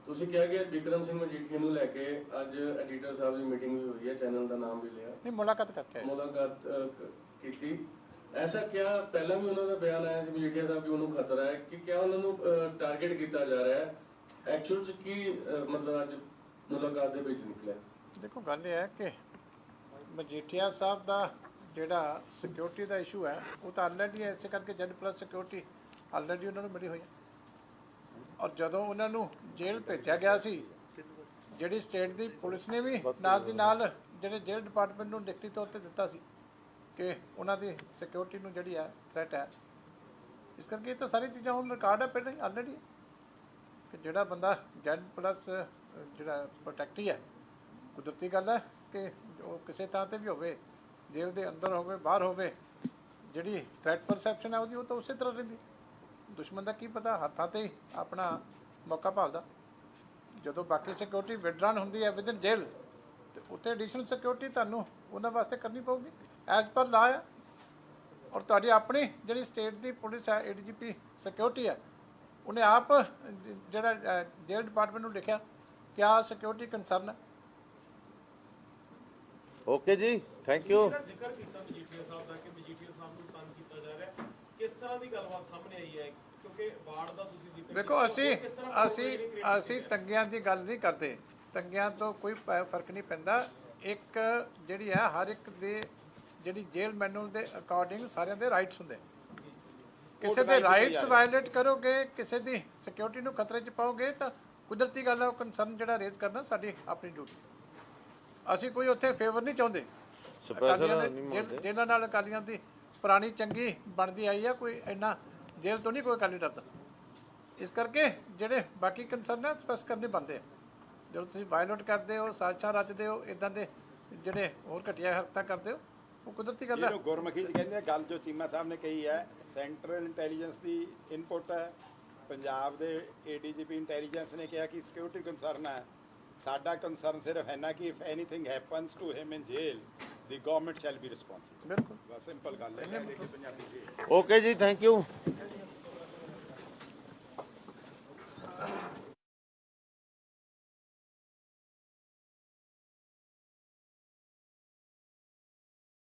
ਤੁਸੀਂ ਕਿਹਾ ਕਿ ਵਿਕਰਮ ਸਿੰਘ ਮਜੀਠੀਆ ਨੂੰ ਲੈ ਕੇ ਅੱਜ ਐਡੀਟਰ ਸਾਹਿਬ ਦੀ ਮੀਟਿੰਗ ਵੀ ਹੋਈ ਹੈ, ਚੈਨਲ ਦਾ ਨਾਮ ਵੀ ਲਿਆ, ਨਹੀਂ ਮੁਲਾਕਾਤ ਕਰਕੇ ਮੁਲਾਕਾਤ ਕੀਤੀ। ਐਸਾ ਕਿਆ ਪਹਿਲਾਂ ਵੀ ਉਹਨਾਂ ਦਾ ਬਿਆਨ ਆਇਆ ਸੀ ਮਜੀਠੀਆ ਸਾਹਿਬ ਕਿ ਉਹਨੂੰ ਖਤਰਾ ਹੈ ਕਿ ਕਿਆ ਉਹਨਾਂ ਨੂੰ ਟਾਰਗੇਟ ਕੀਤਾ ਜਾ ਰਿਹਾ ਹੈ? ਐਕਚੁਅਲ 'ਚ ਕੀ ਮਤਲਬ ਅੱਜ ਮੁਲਾਕਾਤ ਦੇ ਵਿੱਚ ਨਿਕਲਿਆ? ਦੇਖੋ ਗੱਲ ਇਹ ਹੈ ਕਿ ਮਜੀਠੀਆ ਸਾਹਿਬ ਦਾ ਜਿਹੜਾ ਸਿਕਿਉਰਿਟੀ ਦਾ ਇਸ਼ੂ ਹੈ ਉਹ ਤਾਂ ਆਲਰੇਡੀ ਇਸੇ ਕਰਕੇ ਜੈਡ ਪਲੱਸ ਸਿਕਿਉਰਿਟੀ ਆਲਰੇਡੀ ਉਹਨਾਂ ਨੂੰ ਮਿਲੀ ਹੋਈ ਹੈ। ਔਰ ਜਦੋਂ ਉਹਨਾਂ ਨੂੰ ਜੇਲ੍ਹ ਭੇਜਿਆ ਗਿਆ ਸੀ, ਜਿਹੜੀ ਸਟੇਟ ਦੀ ਪੁਲਿਸ ਨੇ ਵੀ ਨਾਲ ਦੀ ਨਾਲ ਜਿਹੜੇ ਜੇਲ੍ਹ ਡਿਪਾਰਟਮੈਂਟ ਨੂੰ ਲਿਖਤੀ ਤੌਰ 'ਤੇ ਦਿੱਤਾ ਸੀ ਕਿ ਉਹਨਾਂ ਦੀ ਸਿਕਿਉਰਿਟੀ ਨੂੰ ਜਿਹੜੀ ਹੈ ਥ੍ਰੈਟ ਹੈ। ਇਸ ਕਰਕੇ ਇਹ ਤਾਂ ਸਾਰੀ ਚੀਜ਼ਾਂ ਹੁਣ ਰਿਕਾਰਡ ਹੈ ਪਹਿਲਾਂ ਹੀ ਆਲਰੇਡੀ ਕਿ ਜਿਹੜਾ ਬੰਦਾ ਜੈਡ ਪਲੱਸ ਜਿਹੜਾ ਪ੍ਰੋਟੈਕਟੀ ਹੈ, ਕੁਦਰਤੀ ਗੱਲ ਹੈ ਕਿ ਉਹ ਕਿਸੇ ਥਾਂ 'ਤੇ ਵੀ ਹੋਵੇ, ਜੇਲ੍ਹ ਦੇ ਅੰਦਰ ਹੋਵੇ ਬਾਹਰ ਹੋਵੇ, ਜਿਹੜੀ ਥ੍ਰੈਟ ਪਰਸੈਪਸ਼ਨ ਹੈ ਉਹਦੀ ਉਹ ਤਾਂ ਉਸੇ ਤਰ੍ਹਾਂ ਰਹਿੰਦੀ। ਦੁਸ਼ਮਣ ਦਾ ਕੀ ਪਤਾ ਹੱਥਾਂ 'ਤੇ ਹੀ ਆਪਣਾ ਮੌਕਾ ਭਾਲਦਾ। ਜਦੋਂ ਬਾਕੀ ਸਿਕਿਉਰਿਟੀ ਵਿਡਰਾਨ ਹੁੰਦੀ ਹੈ ਵਿਦਨ ਜੇਲ੍ਹ, ਅਤੇ ਉੱਥੇ ਐਡੀਸ਼ਨਲ ਸਿਕਿਉਰਿਟੀ ਤੁਹਾਨੂੰ ਉਹਨਾਂ ਵਾਸਤੇ ਕਰਨੀ ਪਊਗੀ ਐਜ਼ ਪਰ ਲਾ ਹੈ। ਔਰ ਤੁਹਾਡੀ ਆਪਣੀ ਜਿਹੜੀ ਸਟੇਟ ਦੀ ਪੁਲਿਸ ਹੈ, ADGP ਸਿਕਿਉਰਿਟੀ ਹੈ, ਉਹਨੇ ਆਪ ਜਿਹੜਾ ਜੇਲ੍ਹ ਡਿਪਾਰਟਮੈਂਟ ਨੂੰ ਲਿਖਿਆ ਕਿ ਆਹ ਸਿਕਿਉਰਿਟੀ ਕੰਸਰਨ ਹੈ। ਓਕੇ ਜੀ, ਥੈਂਕ ਯੂ। ਜ਼ਿਕਰ ਕੀਤਾ ਮਜੀਠੀਆ ਸਾਹਿਬ ਦਾ ਕਿ ਮਜੀਠੀਆ ਸਾਹਿਬ ਨੂੰ ਤੰਗ ਕੀਤਾ ਜਾ ਰਿਹਾ, ਕਿਸ ਤਰ੍ਹਾਂ ਦੀ ਗੱਲਬਾਤ ਸਾਹਮਣੇ ਆਈ ਹੈ? ਕਿਉਂਕਿ ਵਾਰਡ ਦਾ ਤੁਸੀਂ ਜ਼ਿਕਰ ਦੇਖੋ ਅਸੀਂ ਤੰਗਿਆਂ ਦੀ ਗੱਲ ਨਹੀਂ ਕਰਦੇ, ਤੰਗਿਆਂ ਤੋਂ ਕੋਈ ਫਰਕ ਨਹੀਂ ਪੈਂਦਾ। ਇੱਕ ਜਿਹੜੀ ਹੈ ਹਰ ਇੱਕ ਦੇ ਜਿਹੜੀ ਜੇਲ੍ਹ ਮੈਨੂਅਲ ਦੇ ਅਕੋਰਡਿੰਗ ਸਾਰਿਆਂ ਦੇ ਰਾਈਟਸ ਹੁੰਦੇ। ਕਿਸੇ ਦੇ ਰਾਈਟਸ ਵਾਇਲੇਟ ਕਰੋਗੇ, ਕਿਸੇ ਦੀ ਸਿਕਿਉਰਿਟੀ ਨੂੰ ਖਤਰੇ 'ਚ ਪਾਓਗੇ ਤਾਂ ਕੁਦਰਤੀ ਗੱਲ ਹੈ ਉਹ ਕੰਸਰਨ ਜਿਹੜਾ ਰੇਜ਼ ਕਰਨਾ ਸਾਡੀ ਆਪਣੀ ਡਿਊਟੀ। ਅਸੀਂ ਕੋਈ ਉੱਥੇ ਫੇਵਰ ਨਹੀਂ ਚਾਹੁੰਦੇ। ਜੇਲ੍ਹਾਂ ਨਾਲ ਅਕਾਲੀਆਂ ਦੀ ਪੁਰਾਣੀ ਚੰਗੀ ਬਣਦੀ ਆਈ ਆ, ਕੋਈ ਇੰਨਾ ਜੇਲ੍ਹ ਤੋਂ ਨਹੀਂ ਕੋਈ ਅਕਾਲੀ ਡਰਦਾ। ਇਸ ਕਰਕੇ ਜਿਹੜੇ ਬਾਕੀ ਕੰਸਰਨ ਹੈ ਸਪੈਸ ਕਰਨੇ ਬਣਦੇ ਆ। ਜਦੋਂ ਤੁਸੀਂ ਵਾਇਲੇਟ ਕਰਦੇ ਹੋ, ਸਾਜ਼ਿਸ਼ਾਂ ਰਚਦੇ ਹੋ, ਇੱਦਾਂ ਦੇ ਜਿਹੜੇ ਹੋਰ ਘਟੀਆ ਹਰਕਤਾਂ ਕਰਦੇ ਹੋ, ਉਹ ਕੁਦਰਤੀ ਗੱਲ ਹੈ। ਗੁਰਮੁਖੀ 'ਚ ਕਹਿੰਦੇ ਗੱਲ ਜੋ ਚੀਮਾ ਸਾਹਿਬ ਨੇ ਕਹੀ ਹੈ, ਸੈਂਟਰਲ ਇੰਟੈਲੀਜੈਂਸ ਦੀ ਇਨਪੁਟ ਹੈ, ਪੰਜਾਬ ਦੇ ADGP ਇੰਟੈਲੀਜੈਂਸ ਨੇ ਕਿਹਾ ਕਿ ਸਿਕਿਉਰਿਟੀ ਕੰਸਰਨ ਹੈ। ਸਾਡਾ ਕੰਸਰਨ ਸਿਰਫ ਹੈ ਨਾ ਕਿ if anything happens to him in jail the government shall be responsible. ਬਿਲਕੁਲ ਬਸ ਸਿੰਪਲ ਗੱਲ ਹੈ ਪੰਜਾਬੀ। ਓਕੇ ਜੀ, ਥੈਂਕ ਯੂ।